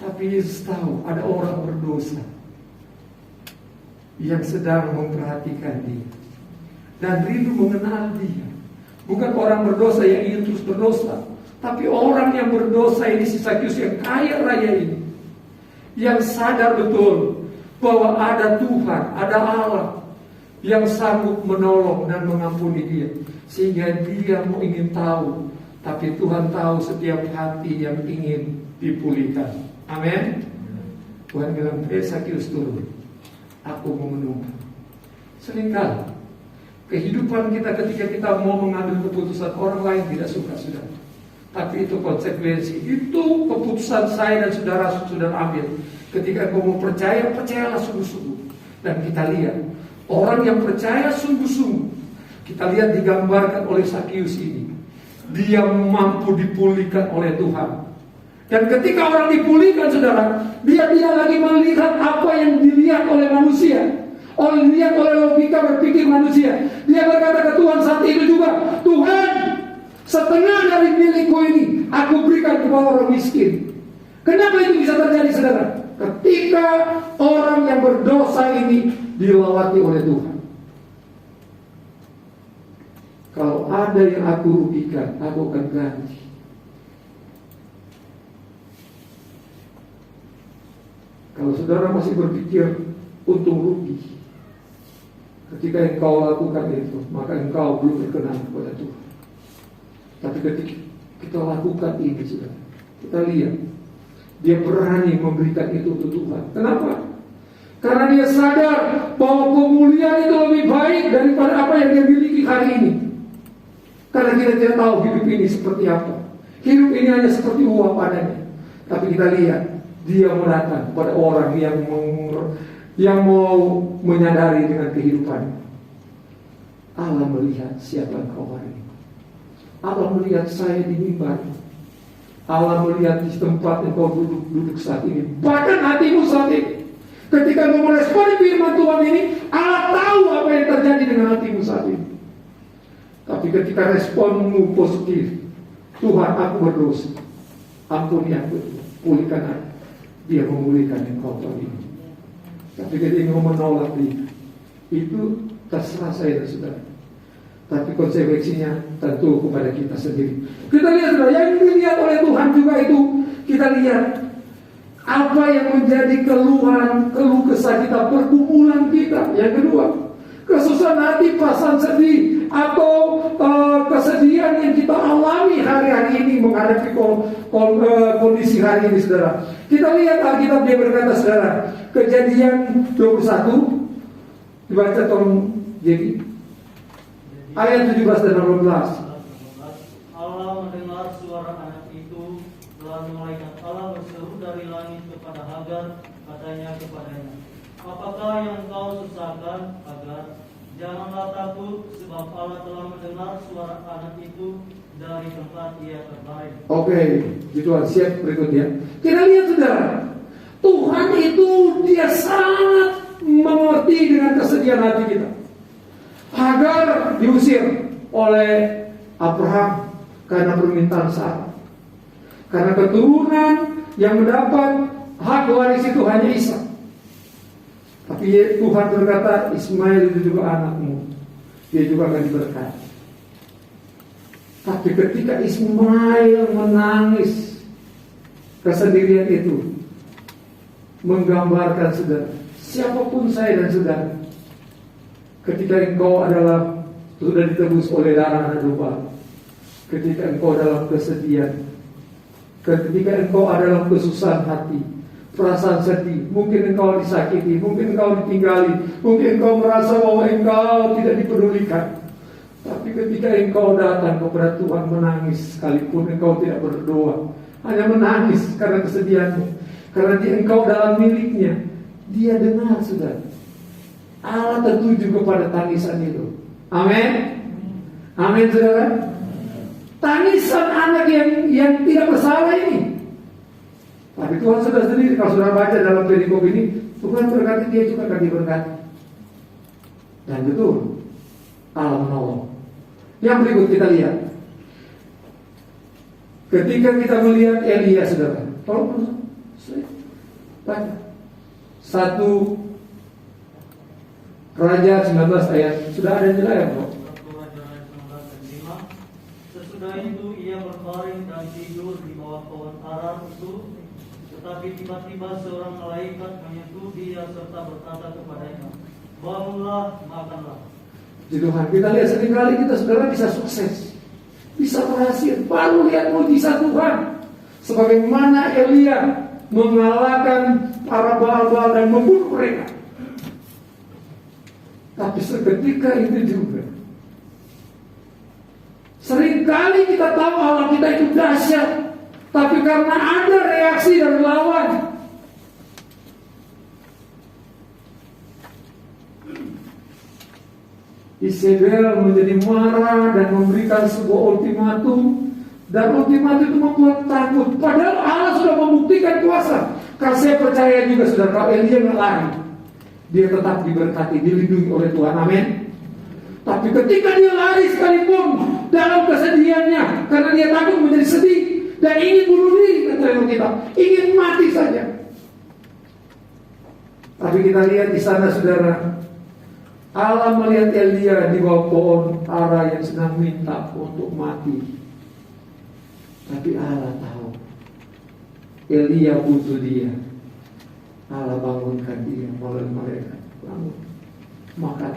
Tapi Yesus tahu ada orang berdosa yang sedang memperhatikan dia dan rindu mengenal dia. Bukan orang berdosa yang ingin terus berdosa, tapi orang yang berdosa ini, si Sakius yang kaya raya ini, yang sadar betul bahwa ada Tuhan, ada Allah yang sanggup menolong dan mengampuni dia. Sehingga dia mau ingin tahu Tapi Tuhan tahu setiap hati yang ingin dipulihkan. Amin. Tuhan bilang, Sakius turun, aku mau menunggu. Seringkali kehidupan kita ketika kita mau mengambil keputusan, orang lain tidak suka, saudara. Tapi itu konsekuensi, itu keputusan saya dan saudara-saudara ambil. Ketika kau mau percaya, percayalah sungguh-sungguh. Dan kita lihat orang yang percaya sungguh-sungguh, kita lihat digambarkan oleh Sakius ini, dia mampu dipulihkan oleh Tuhan. Dan ketika orang dipulihkan, saudara, dia tidak lagi melihat apa yang dilihat oleh manusia, dilihat oleh logika berpikir manusia. Dia berkata ke Tuhan saat itu juga, Tuhan, setengah dari milikku ini aku berikan kepada orang miskin. Kenapa itu bisa terjadi, saudara? Ketika orang yang berdosa ini dilawati oleh Tuhan. Kalau ada yang aku rugikan, aku akan ganti. Kalau saudara masih berpikir untung rugi, ketika engkau lakukan itu, maka engkau belum berkenan kepada Tuhan. Tapi ketika kita lakukan ini, saudara, kita lihat dia berani memberikan itu untuk Tuhan. Kenapa? Karena dia sadar bahwa pemulihan itu lebih baik daripada apa yang dia miliki hari ini. Karena kita tidak tahu hidup ini seperti apa. Hidup ini hanya seperti uap adanya. Tapi kita lihat dia mau datang pada orang yang mau menyadari dengan kehidupan. Allah melihat siapa engkau hari ini. Allah melihat saya di mimbar. Allah melihat di tempat engkau duduk saat ini. Bahkan hatimu saat ini. Ketika engkau meresponi firman Tuhan ini, Allah tahu apa yang terjadi dengan hatimu saat ini. Tapi ketika responmu positif, Tuhan, aku berdosa, ampuni aku, pulihkan aku. Dia memulihkan engkau hari ini. Tapi ketika engkau menolak dia, itu terserah saya dan saudara. Tapi konsekuensinya tentu kepada kita sendiri. Kita lihat, saudara, yang dilihat oleh Tuhan juga itu, kita lihat apa yang menjadi keluh kesah kita, pergumulan kita. Yang kedua, kesusahan hati, perasaan sedih, atau kesedihan yang kita alami hari-hari ini menghadapi kondisi hari ini, saudara. Kita lihat Alkitab, dia berkata, saudara, Kejadian 21, dibaca tolong jadi ayat 17 dan 18. Allah mendengar suara anak itu, lalu malaikat Allah berseru dari langit kepada Hagar, katanya kepadanya, apakah yang kau susahkan, Hagar? Janganlah takut, sebab Allah telah mendengar suara anak itu dari tempat ia terbaring. Oke, Tuhan, siap berikutnya. Kita lihat, saudara, Tuhan itu dia sangat mengerti dengan kesedihan hati kita. Hagar diusir oleh Abraham karena permintaan Sarah. Karena keturunan yang mendapat hak waris itu hanya Ishak. Tapi Tuhan berkata, Ismail itu juga anakmu, dia juga akan diberkati. Tapi ketika Ismail menangis, kesendirian itu menggambarkan, saudara, siapapun saya dan saudara, ketika engkau adalah sudah ditebus oleh darah anak domba, ketika engkau dalam kesedihan, ketika engkau adalah kesusahan hati, perasaan sedih, mungkin engkau disakiti, mungkin engkau ditinggali, mungkin engkau merasa bahwa engkau tidak dipedulikan. Tapi ketika engkau datang kepada Tuhan menangis, sekalipun engkau tidak berdoa, hanya menangis karena kesedihanmu, karena engkau dalam miliknya, dia dengar, saudara. Allah tertuju kepada tangisan itu. Amin. Amin, saudara. Tangisan anak yang tidak bersalah ini. Tapi Tuhan sudah sendiri, kalau sudah baca dalam perikop ini, Tuhan berkati, dia juga akan diberkati. Dan betul, Allah menolong. Yang berikut kita lihat. Ketika kita melihat Elia, saudara, tolong baca 1 Raja 19 ayat. Sudah ada yang jelas, Bro? 1 Raja 19 ayat 5. Sesudah itu ia berbaring dan tidur di bawah pohon ara itu. Tetapi tiba-tiba seorang malaikat menyentuh dia serta berkata kepadanya, bangunlah, makanlah. Tuhan, kita lihat seringkali kita, saudara, bisa sukses, bisa bisa berhasil. Baru lihat mujizat Tuhan. Sebagaimana Elia mengalahkan para Baal-Baal dan membunuh mereka. Tapi seketika itu juga, seringkali kita tahu Allah kita itu dahsyat, tapi karena ada reaksi dari lawan, Isabel menjadi marah dan memberikan sebuah ultimatum. Dan ultimatum itu membuat takut. Padahal Allah sudah membuktikan kuasa. Karena saya percaya juga saudara, kalau Elia nggak lari, dia tetap diberkati, dilindungi oleh Tuhan. Amin. Tapi ketika dia lari sekalipun dalam kesedihannya, karena dia takut menjadi sedih dan ingin bunuh diri, kata kita, ingin mati saja. Tapi kita lihat di sana saudara, Allah melihat Elia di bawah pohon ara yang sedang minta untuk mati. Tapi Allah tahu Elia butuh dia. Allah bangunkan dia melalui mereka. Bangun, makan.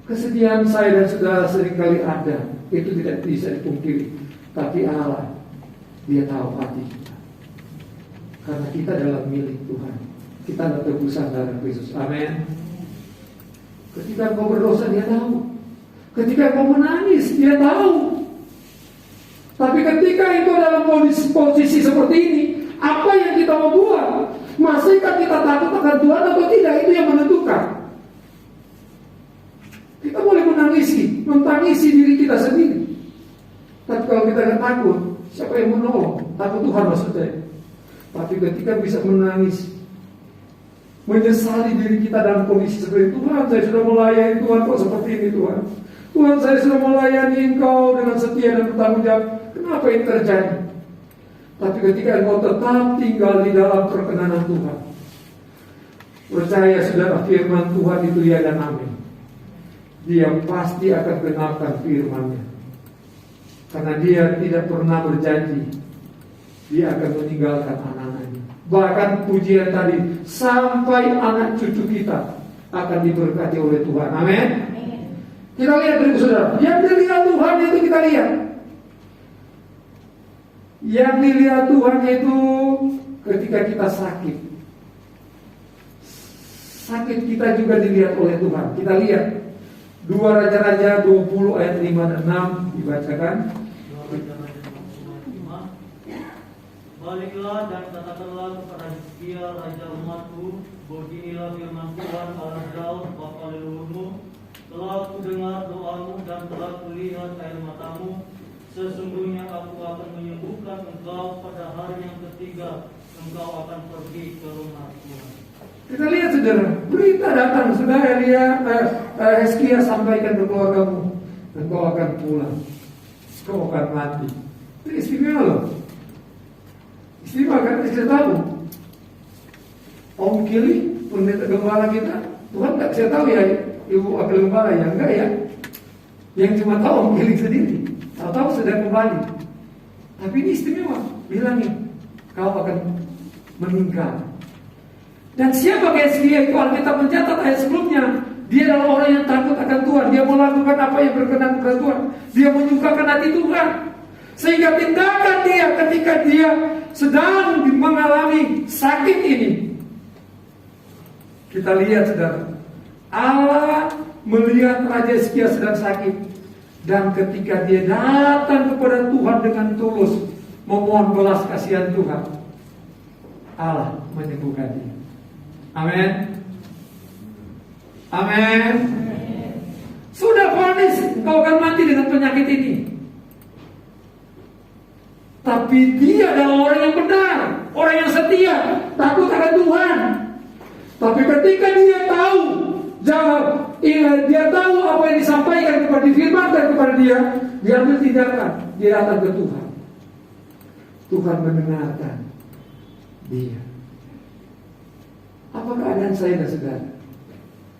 Kesedihan saya dan saudara seringkali ada, itu tidak bisa dipungkiri. Tapi Allah, dia tahu hati kita. Karena kita adalah milik Tuhan. Kita adalah tebusan darah Kristus. Amin. Ketika kau berdosa, dia tahu. Ketika kau menangis, dia tahu. Tapi ketika engkau dalam posisi seperti ini, apa yang kita mau buat? Masihkah kita takut akan Tuhan atau tidak? Itu yang menentukan. Kita boleh mentangisi diri kita sendiri. Tapi kalau kita tidak takut, siapa yang menolong? Takut Tuhan maksudnya. Tapi ketika bisa menangis, menyesali diri kita dalam kondisi seperti itu, Tuhan, saya sudah melayani Tuhan kok seperti ini Tuhan. Tuhan, saya sudah melayani Engkau dengan setia dan bertanggung jawab. Kenapa ini terjadi? Tapi ketika engkau tetap tinggal di dalam perkenanan Tuhan, percaya saudara, firman Tuhan itu ya dan amin. Dia pasti akan genapkan firman-Nya. Karena dia tidak pernah berjanji dia akan meninggalkan anak-anaknya. Bahkan pujian tadi, sampai anak cucu kita akan diberkati oleh Tuhan. Amin. Kita lihat beribu saudara, yang dilihat Tuhan itu kita lihat. Yang dilihat Tuhan itu ketika kita sakit. Sakit kita juga dilihat oleh Tuhan. Kita lihat 2 Raja-Raja 20 ayat 5 dan 6 dibacakan. Baliklah dan katakanlah kepada Hizkia raja umatku, beginilah firman Tuhan Allah Daud bapa leluhurmu, telah kudengar doamu dan telah kulihat air matamu. Sesungguhnya aku akan menyembuhkan engkau pada hari yang ketiga. Engkau akan pergi ke rumah Tuhan. Kita lihat saudara, berita datang. Saudara Hizkia sampaikan ke keluargamu, engkau akan pulang, engkau akan mati. Itu istimewa loh. Istimewa kan kita tahu. Om Kili, pendeta gembala kita, Tuhan tak saya tahu ya, ibu wakil gembala ya, enggak ya. Yang cuma tahu Om Kili sendiri. Tahu sedang kembali. Tapi ini istimewa. Bilangin, kau akan meninggal. Dan siapa Hizkia itu? Alkitab mencatat ayat sebelumnya. Dia adalah orang yang takut akan Tuhan. Dia melakukan apa yang berkenan kepada Tuhan. Dia menyukakan hati Tuhan. Sehingga tindakan dia ketika dia sedang mengalami sakit ini, kita lihat saudara, Allah melihat Raja Hizkia sedang sakit. Dan ketika dia datang kepada Tuhan dengan tulus, memohon belas kasihan Tuhan, Allah menyembuhkan dia. Amin. Amin. Sudah vonis, engkau akan mati dengan penyakit ini. Tapi dia adalah orang yang benar, orang yang setia, takut akan Tuhan. Tapi ketika dia tahu dia tahu apa yang disampaikan kepada difirmankan kepada dia ambil tindakan, dia datang ke Tuhan. Tuhan mendengarkan dia. Apa keadaan saya dan saudara?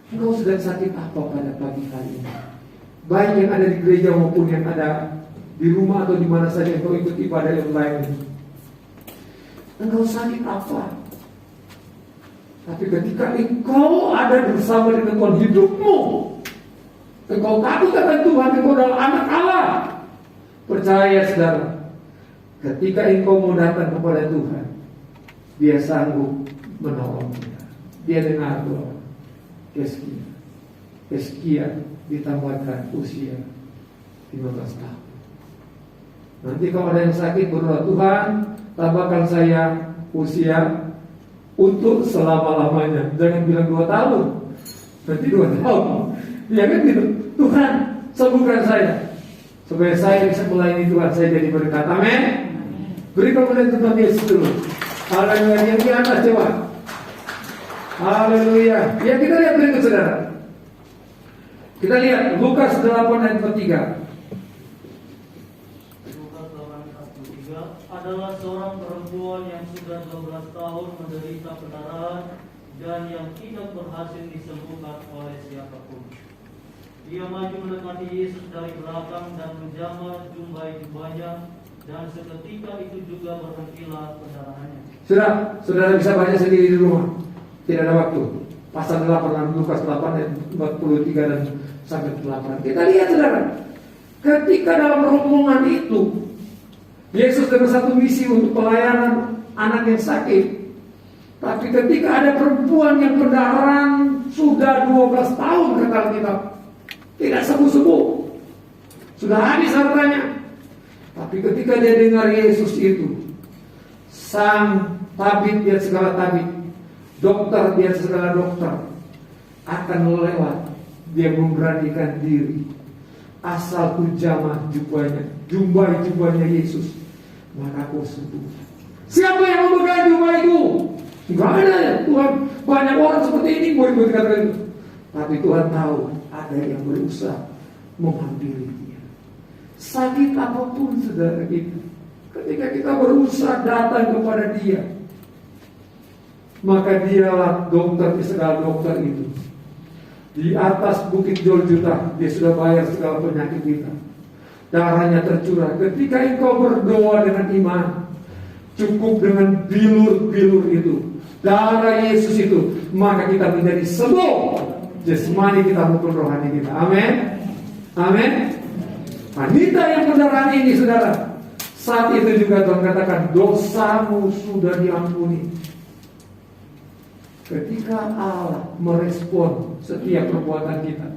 Engkau sedang sakit apa pada pagi hari ini? Baik yang ada di gereja maupun yang ada di rumah atau di mana saja engkau ikut ibadah yang lain. Engkau sakit apa? Tapi ketika engkau ada bersama dengan Tuhan hidupmu, engkau takut akan Tuhan, engkau adalah anak Allah, Percaya saudara, ketika engkau mau datang kepada Tuhan, Dia sanggup menolong kita. Dia dengar doa. Keskia ditambahkan usia 15 tahun. Nanti kalau ada yang sakit berdoa, Tuhan tambahkan saya usia untuk selama-lamanya. Jangan bilang 2 tahun, nanti 2 tahun. Ya kan gitu. Tuhan sembuhkan saya supaya saya bisa melayani Tuhan, saya jadi berkat. Amin. Beri kemuliaan Tuhan Yesus dulu. Haleluya. Yang di atas coba. Haleluya. Ya, kita lihat berikut saudara. Kita lihat Lukas 8 ayat 3. Adalah seorang perempuan yang sudah 12 tahun menderita pendarahan dan yang tidak berhasil disembuhkan oleh siapapun. Dia maju mendekati Yesus dari belakang dan menjamah jubah-jubahnya, dan seketika itu juga berhentilah pendarahannya. Saudara bisa baca sendiri di rumah. Tidak ada waktu. Pasal 8 Lukas 8 ayat 43 dan sampai 8. Kita lihat saudara, ketika dalam rombongan itu Yesus dengan satu misi untuk pelayanan anak yang sakit. Tapi ketika ada perempuan yang pendarahan sudah 12 tahun kata Alkitab, tidak sembuh-sembuh, sudah habis hartanya. Tapi ketika dia dengar Yesus itu, sang tabib dia segala tabib, dokter dia segala dokter, akan lewat, dia memberanikan diri. Asal ku jamah jubahnya Yesus, maka kau sembuh. Siapa yang memegang jubah itu? Enggak ada ya Tuhan. Banyak orang seperti ini boleh katakan itu. Tapi Tuhan tahu ada yang berusaha menghampiri dia. Sakit apapun saudara itu, ketika kita berusaha datang kepada Dia, maka Dialah dokter di segala dokter itu. Di atas bukit Golgota dia sudah bayar segala penyakit kita. Darahnya tercurah. Ketika engkau berdoa dengan iman, cukup dengan bilur-bilur itu, darah Yesus itu, maka kita menjadi sembuh. Jasmani kita maupun rohani kita. Amin. Amin. Wanita yang pendarahan ini saudara, saat itu juga Tuhan katakan, dosamu sudah diampuni. Ketika Allah merespon setiap perbuatan kita,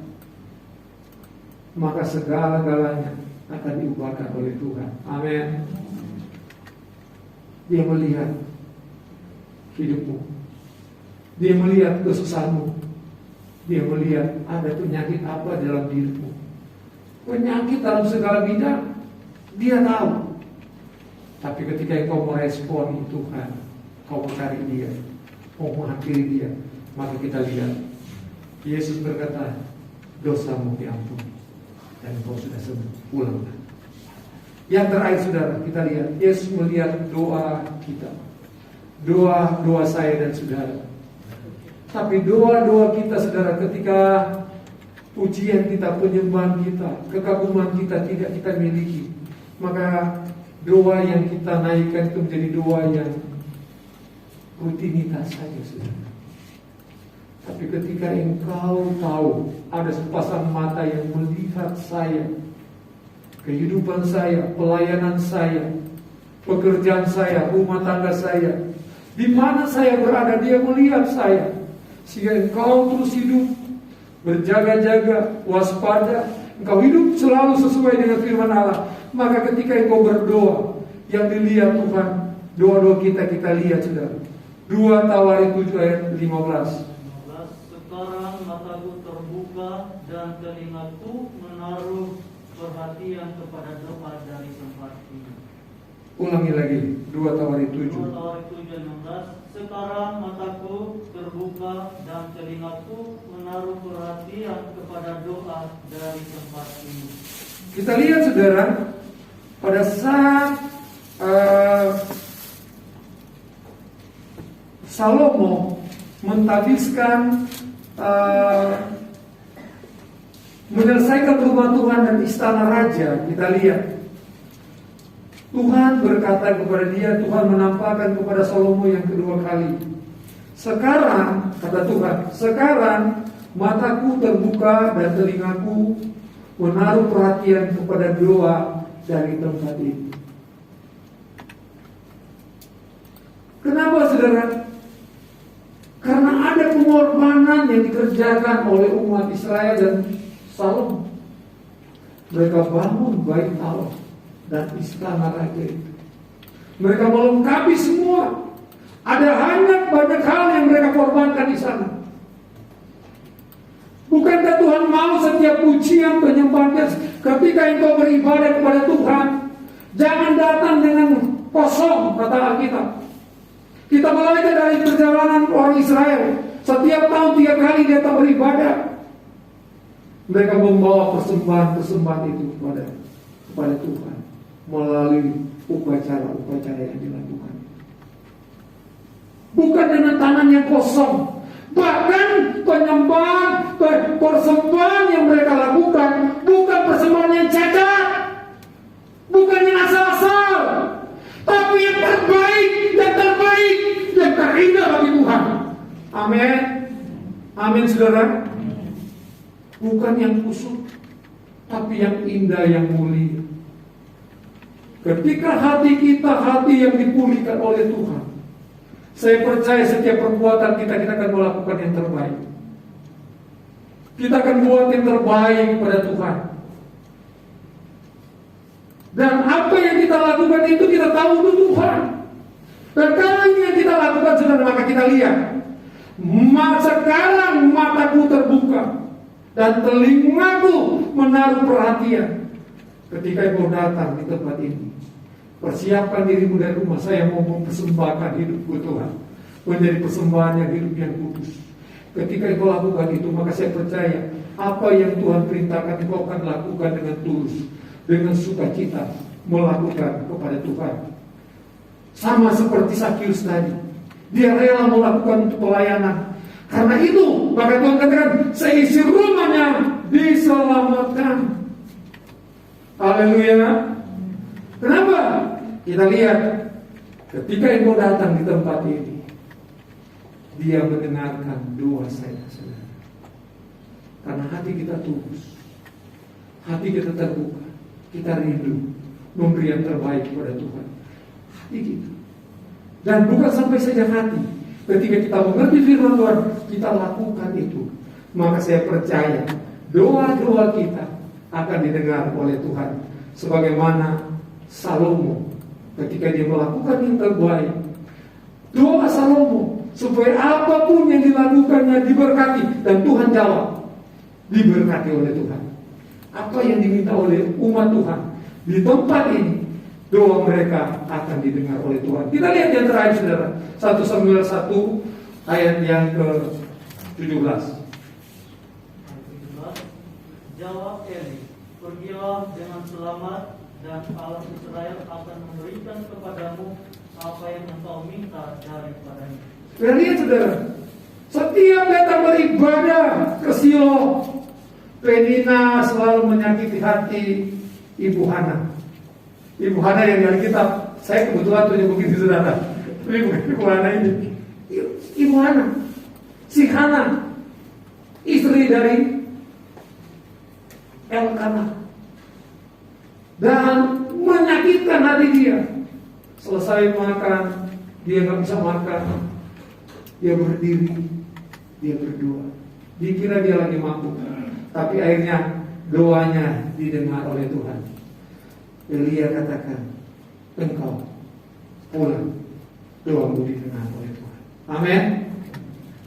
maka segala-galanya akan diubahkan oleh Tuhan. Amin. Dia melihat hidupmu, dia melihat kesusahanmu, dia melihat ada penyakit apa dalam dirimu. Penyakit dalam segala bidang dia tahu. Tapi ketika engkau merespon Tuhan, kau mencari Dia, mau menghampiri Dia, maka kita lihat Yesus berkata, dosamu diampuni dan kau sudah sembuh, pulanglah. Yang terakhir saudara, kita lihat Yesus melihat doa kita, doa saya dan saudara. Tapi doa kita saudara, ketika pujian kita, penyembahan kita, kekaguman kita tidak kita miliki, maka doa yang kita naikkan itu menjadi doa yang rutinitas saja saudara. Tapi ketika engkau tahu ada sepasang mata yang melihat saya, kehidupan saya, pelayanan saya, pekerjaan saya, rumah tangga saya, di mana saya berada dia melihat saya, sehingga engkau terus hidup berjaga-jaga, waspada, engkau hidup selalu sesuai dengan firman Allah, maka ketika engkau berdoa, yang dilihat Tuhan, doa-doa kita lihat saudara. 2 Tawarik 7 ayat 15. Sekarang mataku terbuka dan telingaku menaruh perhatian kepada doa dari tempat ini. Ulangi lagi, 2 Tawarik 7. 2 Tawarik 7:16. Sekarang mataku terbuka dan telingaku menaruh perhatian kepada doa dari tempat ini. Kita lihat saudara, pada saat Salomo mentadiskan menyelesaikan rumah Tuhan dan istana raja, kita lihat Tuhan berkata kepada dia, Tuhan menampakkan kepada Salomo yang kedua kali. Sekarang, kata Tuhan, sekarang mataku terbuka dan telingaku menaruh perhatian kepada doa dari tempat ini. Kenapa saudara? Karena ada pengorbanan yang dikerjakan oleh umat Israel dan Salomo. Mereka bangun bait Allah dan istana raja itu. Mereka melengkapi semua. Ada banyak hal yang mereka korbankan di sana. Bukankah Tuhan mau setiap pujian penyembahan ketika engkau beribadah kepada Tuhan, jangan datang dengan kosong, kata Alkitab. Kita belajar dari perjalanan orang Israel. Setiap tahun 3 kali dia datang beribadah. Mereka membawa persembahan-persembahan itu kepada Tuhan melalui upacara-upacara yang dilakukan. Bukan dengan tangan yang kosong. Bahkan persembahan yang mereka lakukan bukan persembahan yang cacat, bukan yang asal-asal, tapi yang terbaik, yang terindah bagi Tuhan. Amin. Amin saudara. Bukan yang kusut, tapi yang indah, yang mulia. Ketika hati kita, hati yang dipulihkan oleh Tuhan, saya percaya setiap perbuatan kita akan melakukan yang terbaik. Kita akan buat yang terbaik kepada Tuhan. Dan apa yang kita lakukan itu kita tahu itu Tuhan. Dan kalau ini yang kita lakukan saudara, maka kita lihat. Sekarang mataku terbuka dan telingaku menaruh perhatian ketika engkau datang di tempat ini. Persiapkan dirimu dari rumah. Saya mau mempersembahkan hidupku Tuhan menjadi persembahan yang hidup yang kudus. Ketika engkau lakukan itu, maka saya percaya apa yang Tuhan perintahkan engkau akan lakukan dengan tulus, dengan sukacita melakukan kepada Tuhan. Sama seperti Sakius tadi, dia rela melakukan untuk pelayanan. Karena itu, maka Tuhan katakan seisi rumahnya diselamatkan. Haleluya. Kenapa? Kita lihat ketika engkau datang di tempat ini, dia mendengarkan doa saya, saudara. Karena hati kita tulus, hati kita terbuka, kita rindu memberi yang terbaik kepada Tuhan. Hati kita. Dan bukan sampai saja hati. Ketika kita mengerti firman Tuhan, kita lakukan itu. Maka saya percaya doa-doa kita akan didengar oleh Tuhan. Sebagaimana Salomo ketika dia melakukan yang terbaik, doa Salomo supaya apapun yang dilakukannya diberkati, dan Tuhan jawab, diberkati oleh Tuhan. Apa yang diminta oleh umat Tuhan di tempat ini, doa mereka akan didengar oleh Tuhan. Kita lihat yang terakhir saudara, 1 Samuel 1 ayat yang ke-17. Jawab Eli, pergilah dengan selamat, dan Allah Israel akan memberikan kepadamu apa yang engkau minta daripadanya. Dan lihat saudara, setiap datang beribadah ke Silo, Penina selalu menyakiti hati Ibu Hana. Ibu Hana yang dari kitab, saya kebetulan tuh begitu saudara. Ibu Hana ini, Ibu Hana, si Hana, istri dari Elkanah, dan menyakitkan hati dia. Selesai makan, dia nggak bisa makan, dia berdiri, dia berdoa. Dikira dia lagi mabuk, tapi akhirnya doanya didengar oleh Tuhan. Elia katakan, engkau pulang, doamu didengar oleh Tuhan. Amin.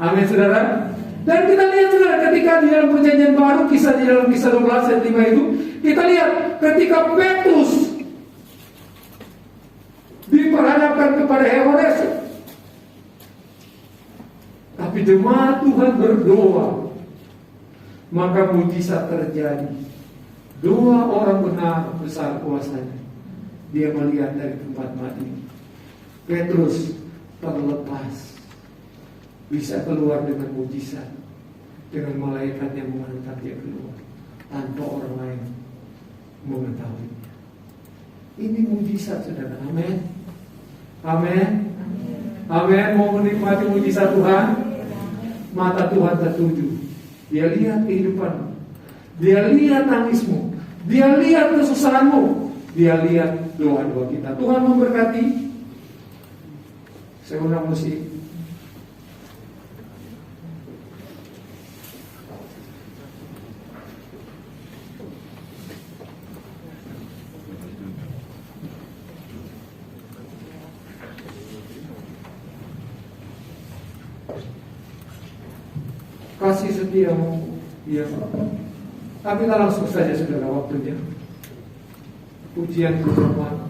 Amin saudara. Dan kita lihat saudara, ketika di dalam perjanjian baru, kisah di dalam kisah 12 ayat 5 itu, kita lihat ketika Petrus diperhadapkan kepada Herodes, tapi jemaat Tuhan berdoa, maka mujizat terjadi. Doa orang benar besar kuasanya. Dia melihat dari tempat mati, Petrus terlepas, bisa keluar dengan mujizat, dengan malaikat yang mengantar dia keluar tanpa orang lain mengetahuinya. Ini mujizat saudara. Amin. Amin. Amin. Mau menikmati mujizat Tuhan, mata Tuhan tertuju. Dia lihat kehidupanmu, dia lihat tangismu, dia lihat kesusahanmu, Dia lihat doa-doa kita. Tuhan memberkati. Saya undang musik. Kasih setiamu, ya Pak. Tapi kita langsung saja saudara waktunya. Pujian firman.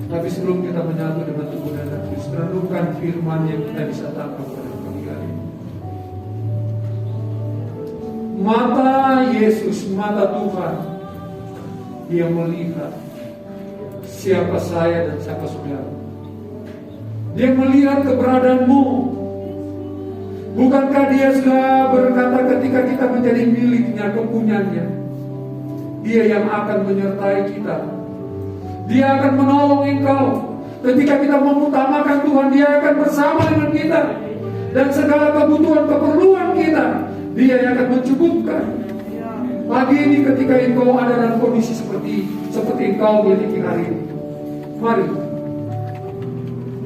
Tapi sebelum kita menyatu dengan tubuh dan darah Kristus, renungkan firman yang kita bisa tangkap pada pagi hari ini. Mata Yesus, mata Tuhan, Dia melihat siapa saya dan siapa saudara. Dia melihat keberadaanmu. Bukankah Dia sudah berkata ketika kita menjadi miliknya, kepunyanya, Dia yang akan menyertai kita. Dia akan menolong engkau. Ketika kita mengutamakan Tuhan, Dia akan bersama dengan kita. Dan segala kebutuhan, keperluan kita, Dia yang akan mencukupkan. Pagi ini ketika engkau ada dalam kondisi seperti engkau miliki hari ini, mari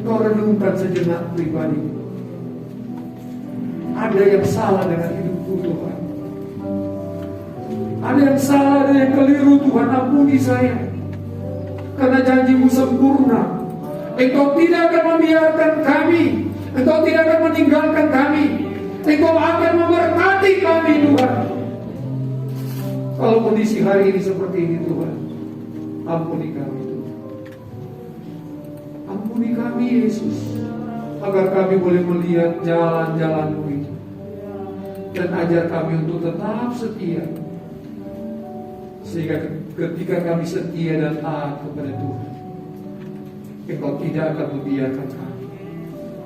engkau renungkan sejenak pribadi. Ada yang salah dengan hidupku Tuhan. Ada yang salah, ada yang keliru Tuhan, ampuni saya. Karena janji-Mu sempurna. Engkau tidak akan membiarkan kami. Engkau tidak akan meninggalkan kami. Engkau akan memberkati kami Tuhan. Kalau kondisi hari ini seperti ini Tuhan, ampuni kami Tuhan. Ampuni kami Yesus, agar kami boleh melihat jalan-jalan-Mu itu. Dan ajar kami untuk tetap setia. Sehingga ketika kami setia dan taat kepada Tuhan, Engkau tidak akan membiarkan kami.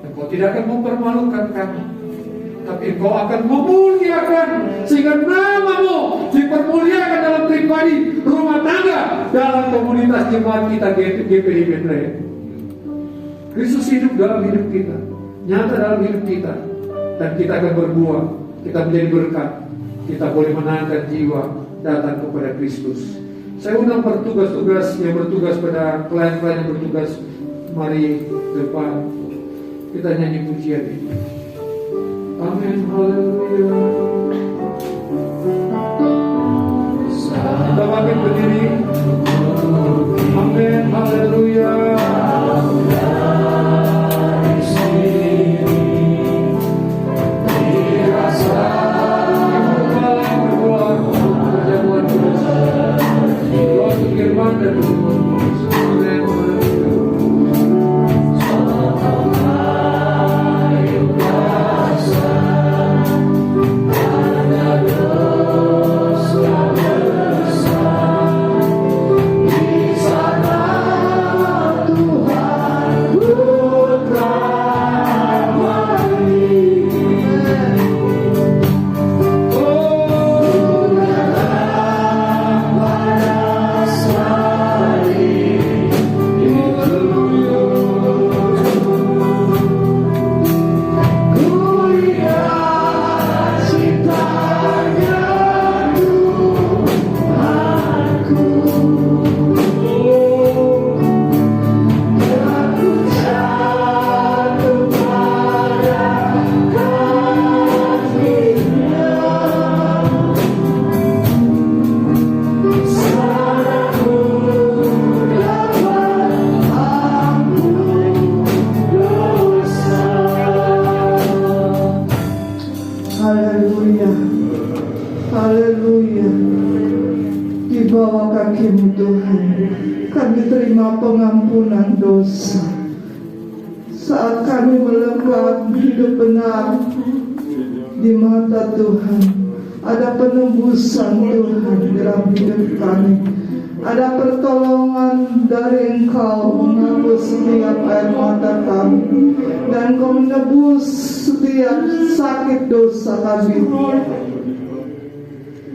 Engkau tidak akan mempermalukan kami. Tapi Engkau akan memuliakan, sehingga nama-Mu dipermuliakan dalam pribadi, rumah tangga, dalam komunitas jemaat kita GPI Bethlehem. Kristus hidup dalam hidup kita, nyata dalam hidup kita, dan kita akan berbuah. Kita menjadi berkat. Kita boleh menangkan jiwa datang kepada Kristus. Saya undang bertugas-tugas yang bertugas pada klien-klien yang bertugas, mari depan kita nyanyi pujian ini. Amin, haleluya. Kita makin berdiri. Amin, haleluya. Firman dan dosa menerima pengampunan dosa. Saat kami melengkap hidup benar di mata Tuhan, ada penembusan Tuhan dalam hidup kami. Ada pertolongan dari Engkau menghapus setiap air mata kami, dan Engkau menebus setiap sakit dosa kami,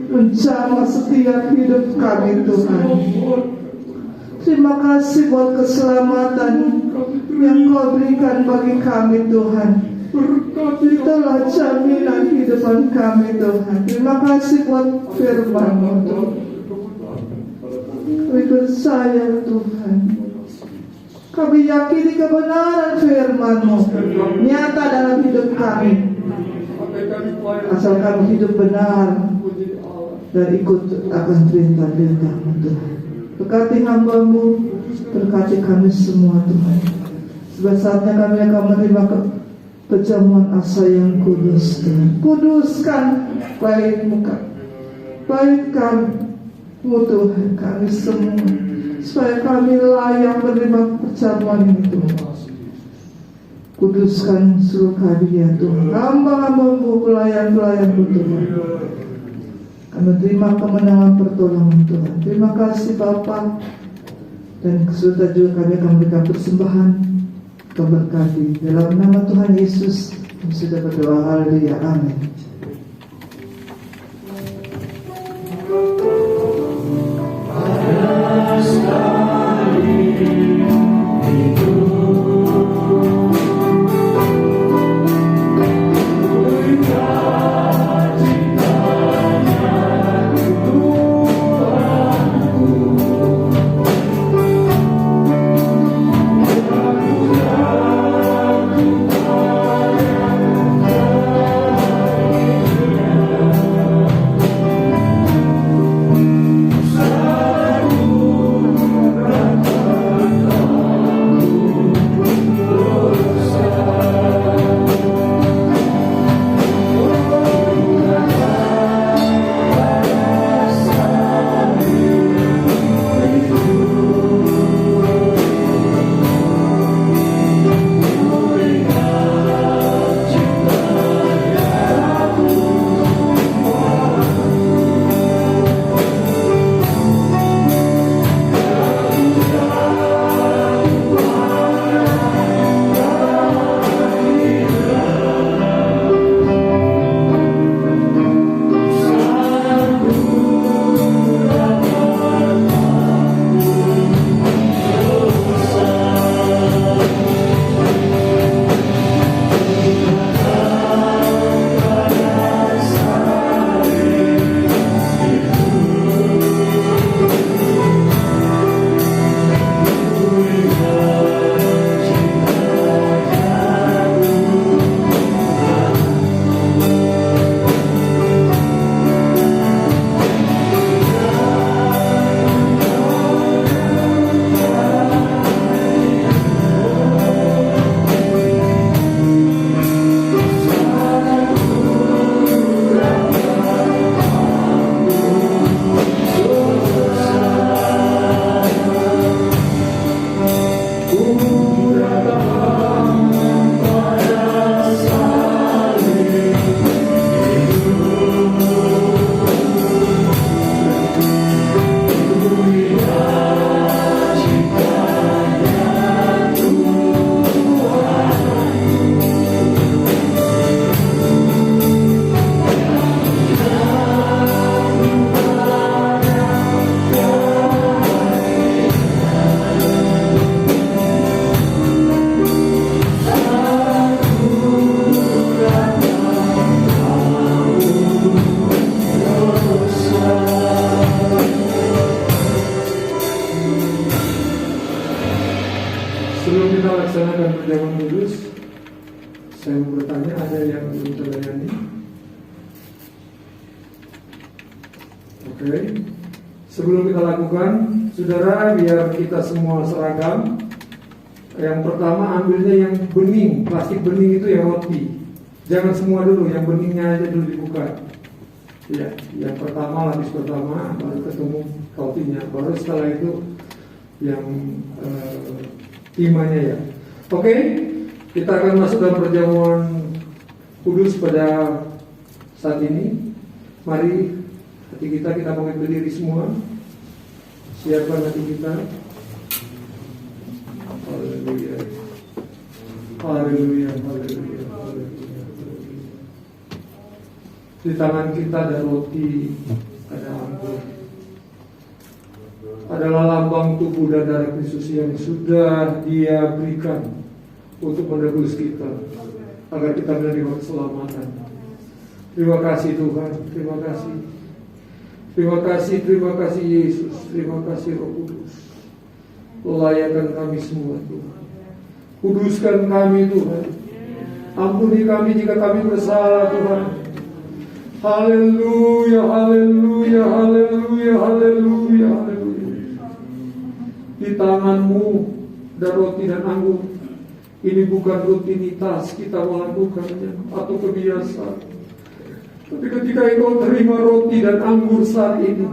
menjamah setiap hidup kami Tuhan. Terima kasih buat keselamatan yang Kau berikan bagi kami Tuhan. Itulah jaminan kehidupan kami Tuhan. Terima kasih buat firman-Mu Tuhan. Kami percaya Tuhan, kami yakini kebenaran firman-Mu nyata dalam hidup kami. Asal kami hidup benar dan ikut akan perintah-perintah-Mu Tuhan. Berkati hamba-Mu, berkati kami semua Tuhan. Sebab saatnya kami akan menerima perjamuan asa yang kudus Tuhan. Kuduskan baik muka, baik kami Tuhan, kami semua, supaya kami layak menerima perjamuan ini Tuhan. Kuduskan seluruh kami ya Tuhan. Hamba-hamba-Mu, pelayan-pelayan-Mu Tuhan. Kami terima kemenangan pertolongan Tuhan. Terima kasih Bapa. Dan kesulitan juga kami akan memberikan persembahan keberkati. Dalam nama Tuhan Yesus kami sudah berdoa. Haleluya. Amin. Saya mau bertanya, ada yang belum terlayani? Oke. Sebelum kita lakukan, saudara, biar kita semua seragam. Yang pertama, ambilnya yang bening, plastik bening itu yang roti. Jangan semua dulu, yang beningnya aja dulu dibuka. Ya, yang pertama, lapis pertama, baru ketemu rotinya. Baru setelah itu yang imannya ya. Oke, kita akan masuk dalam perjamuan kudus pada saat ini. Mari hati kita bangkit berdiri semua. Siapkan hati kita. Haleluya. Haleluya, haleluya, haleluya. Di tangan kita ada roti, ada anggur. Adalah lambang tubuh dan darah Kristus yang sudah Dia berikan untuk menebus kita, agar kita menerima keselamatan. Terima kasih Tuhan, terima kasih. Terima kasih, terima kasih Yesus, terima kasih Roh Kudus. Layakan kami semua Tuhan. Kuduskan kami Tuhan. Ampuni kami jika kami bersalah Tuhan. Haleluya, haleluya, haleluya, haleluya, haleluya. Di tangan-Mu ada roti dan anggur. Ini bukan rutinitas kita melakukannya atau kebiasaan. Tapi ketika Engkau terima roti dan anggur saat ini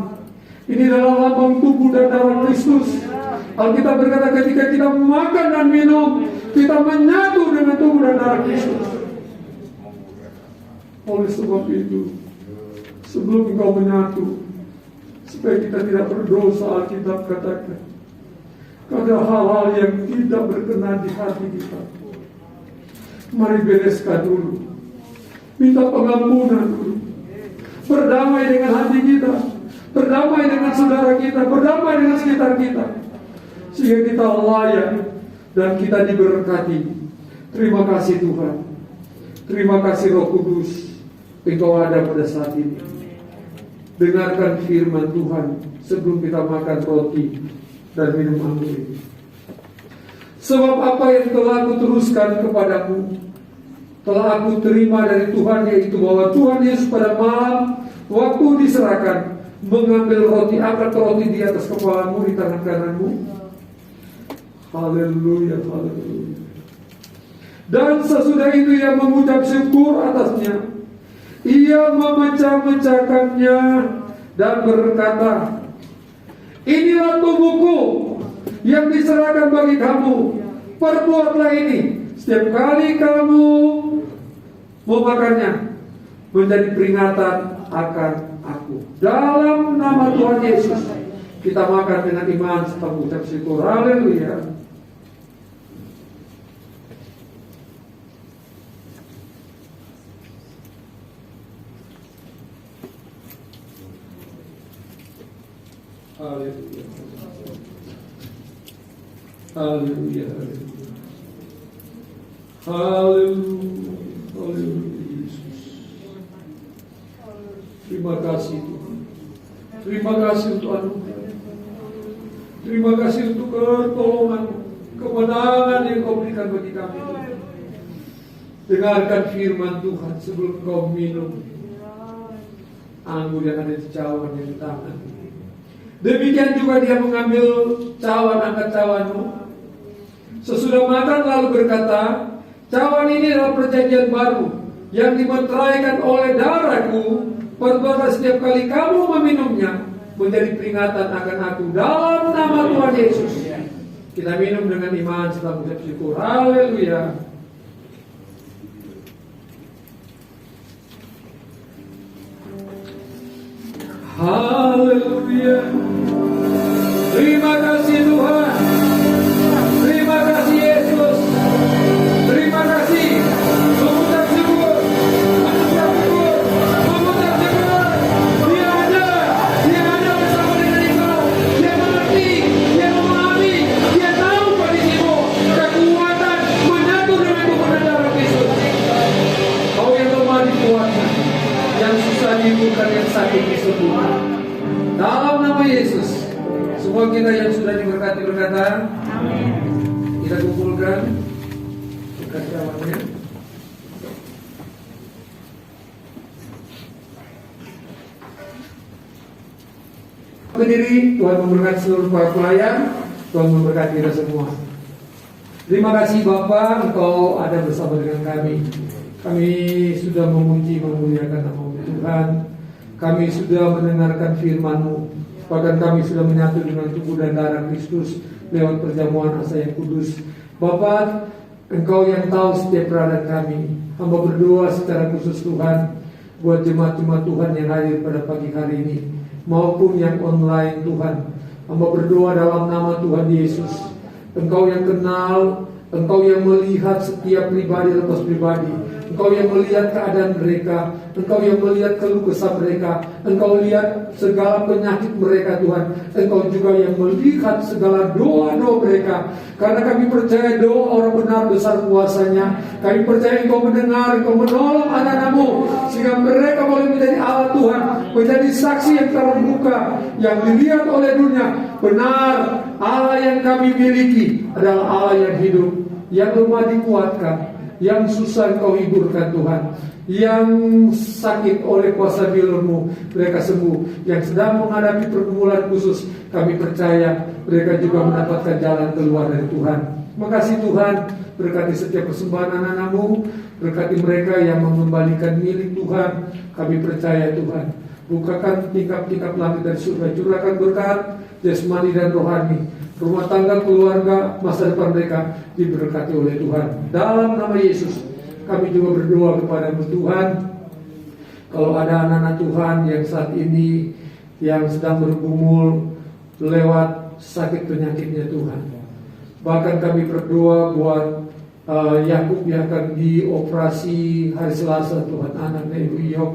adalah lambang tubuh dan darah Kristus. Alkitab berkata ketika kita makan dan minum, kita menyatu dengan tubuh dan darah Kristus. Oleh sebab itu, sebelum Engkau menyatu, supaya kita tidak berdosa, Alkitab katakan, ada hal-hal yang tidak berkenan di hati kita. Mari bereskan dulu. Minta pengampunan dulu. Berdamai dengan hati kita. Berdamai dengan saudara kita. Berdamai dengan sekitar kita. Sehingga kita layak dan kita diberkati. Terima kasih Tuhan. Terima kasih Roh Kudus. Engkau ada pada saat ini. Dengarkan firman Tuhan sebelum kita makan roti dan minum anggur ini. Sebab apa yang telah aku teruskan kepadamu, telah aku terima dari Tuhan, yaitu bahwa Tuhan Yesus pada malam waktu diserahkan mengambil roti, angkat roti di atas kepalamu, di tangan kananmu. Haleluya, haleluya. Dan sesudah itu Ia mengucap syukur atasnya. Ia memecah-mecahkannya dan berkata, inilah tubuhku yang diserahkan bagi kamu. Perbuatlah ini setiap kali kamu memakannya, menjadi peringatan akan aku. Dalam nama Tuhan Yesus kita makan dengan iman serta mengucap syukur. Haleluya. Haleluya. Haleluya. Haleluya. Haleluya Yesus. Terima kasih Tuhan. Terima kasih untuk anugerah. Terima kasih untuk pertolongan, kemenangan yang Kau berikan bagi kami. Dengarkan firman Tuhan sebelum Kau minum anggur yang ada di cawan yang di tangan. Demikian juga Dia mengambil cawan, angkat cawanmu. Sesudah makan lalu berkata, cawan ini adalah perjanjian baru yang dimeteraikan oleh darahku. Perbuatlah setiap kali kamu meminumnya, menjadi peringatan akan aku. Dalam nama Tuhan Yesus kita minum dengan iman serta mengucap syukur. Haleluya. Haleluya. Terima kasih Tuhan. Terima kasih Yesus. Terima kasih. Mengucap syukur. Mengucap syukur. Mengucap syukur. Dia ada bersama dengan engkau. Dia mengerti. Dia memahami. Dia tahu kondisimu. Kekuatan menyatu dengan tubuh dan darah Kristus. Kau yang lemah dikuatkan, yang susah disembuhkan, yang sakit disembuhkan. Dalam nama Yesus, semua kita yang sudah diberkati berkata, amin. Kita kumpulkan berkat cawannya. Berdiri, Tuhan memberkati seluruh para pelayan, Tuhan memberkati kita semua. Terima kasih Bapa, Engkau ada bersama dengan kami. Kami sudah memuji, memuliakan nama Tuhan. Kami sudah mendengarkan firman-Mu. Bahkan kami sudah menyatu dengan tubuh dan darah Kristus. lewat perjamuan asa yang kudus. Bapa, Engkau yang tahu setiap keadaan kami. Hamba berdoa secara khusus Tuhan buat jemaat-jemaat Tuhan yang hadir pada pagi hari ini maupun yang online Tuhan. Hamba berdoa dalam nama Tuhan Yesus. Engkau yang kenal, Engkau yang melihat setiap pribadi lepas pribadi, Engkau yang melihat keadaan mereka, Engkau yang melihat keluh kesah mereka, Engkau lihat segala penyakit mereka Tuhan. Engkau juga yang melihat segala doa-doa mereka. Karena kami percaya doa orang benar besar kuasanya. Kami percaya Engkau mendengar, Engkau menolong anak-anak-Mu, sehingga mereka boleh menjadi alat Tuhan, menjadi saksi yang terbuka, yang dilihat oleh dunia. Benar, Allah yang kami miliki adalah Allah yang hidup, yang lemah dikuatkan, yang susah Engkau hiburkan Tuhan, yang sakit oleh kuasa bilur-Mu mereka sembuh, yang sedang menghadapi pergumulan khusus, kami percaya mereka juga mendapatkan jalan keluar dari Tuhan. Makasih Tuhan, berkati setiap persembahan anak-anak-Mu, berkati mereka yang mengembalikan milik Tuhan. Kami percaya Tuhan, bukakan tingkap-tingkap langit dari surga, curahkan berkat jasmani dan rohani, rumah tangga, keluarga, masa depan mereka diberkati oleh Tuhan. Dalam nama Yesus, kami juga berdoa kepada Tuhan, kalau ada anak-anak Tuhan yang saat ini yang sedang bergumul lewat sakit penyakitnya Tuhan. Bahkan kami berdoa buat Yakub yang akan dioperasi hari Selasa Tuhan, anaknya Ibu Iyok.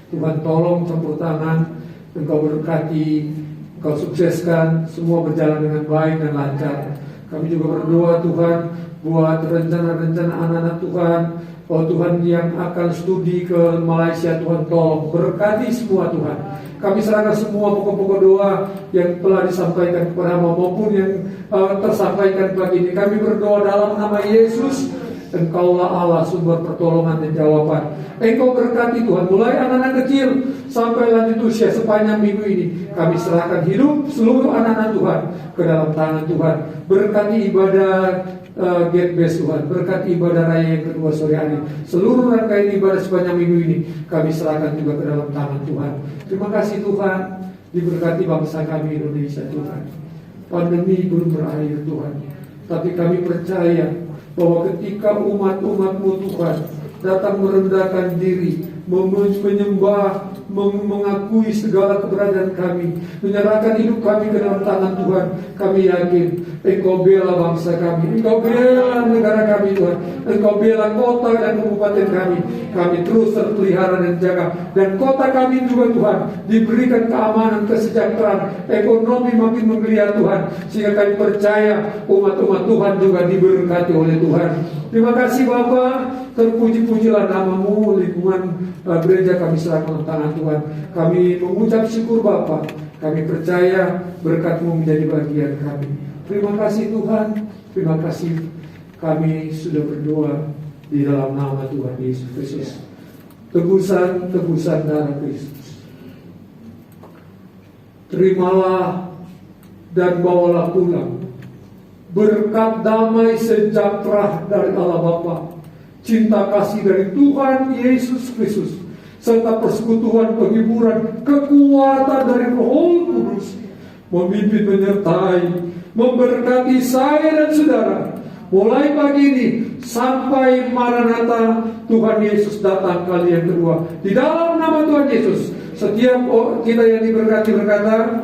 Tuhan tolong campur tangan, Engkau berkati, Engkau sukseskan, semua berjalan dengan baik dan lancar. Kami juga berdoa Tuhan buat rencana-rencana anak-anak Tuhan. Oh Tuhan, yang akan studi ke Malaysia, Tuhan tolong berkati semua Tuhan. Kami serahkan semua pokok-pokok doa yang telah disampaikan kepada hamba maupun yang tersampaikan pagi ini. Kami berdoa dalam nama Yesus. Engkaulah Allah sumber pertolongan dan jawaban. Engkau berkati Tuhan, mulai anak-anak kecil sampai lanjut usia sepanjang minggu ini. Kami serahkan hidup seluruh anak-anak Tuhan ke dalam tangan Tuhan. Berkati ibadah Gate Base Tuhan, berkati ibadah raya yang kedua sore hari. Seluruh rangkaian ibadah sepanjang minggu ini kami serahkan juga ke dalam tangan Tuhan. Terima kasih Tuhan, diberkati bangsa kami Indonesia Tuhan. Pandemi belum berakhir Tuhan, tapi kami percaya bahwa ketika umat-umat-Mu Tuhan datang merendahkan diri, menyembah, mengakui segala keberadaan kami, menyerahkan hidup kami ke dalam tangan Tuhan, kami yakin Engkau bela bangsa kami, Engkau bela negara kami Tuhan, Engkau bela kota dan kabupaten kami. Kami terus terpelihara dan jaga, dan kota kami juga Tuhan diberikan keamanan, kesejahteraan, ekonomi makin menggeliat Tuhan, sehingga kami percaya umat-umat Tuhan juga diberkati oleh Tuhan. Terima kasih Bapa, terpuji-pujilah nama-Mu, lingkungan gereja kami serahkan ke tangan Tuhan. Kami mengucap syukur Bapa, kami percaya berkat-Mu menjadi bagian kami. Terima kasih Tuhan, terima kasih kami sudah berdoa di dalam nama Tuhan Yesus Kristus. Tebusan darah Kristus. Terimalah dan bawalah pulang berkat damai sejahtera dari Allah Bapa, cinta kasih dari Tuhan Yesus Kristus, serta persekutuan, penghiburan, kekuatan dari Roh Kudus memimpin, menyertai, memberkati saya dan saudara mulai pagi ini sampai Maranatha Tuhan Yesus datang kali yang kedua. Di dalam nama Tuhan Yesus, setiap kita yang diberkati berkata,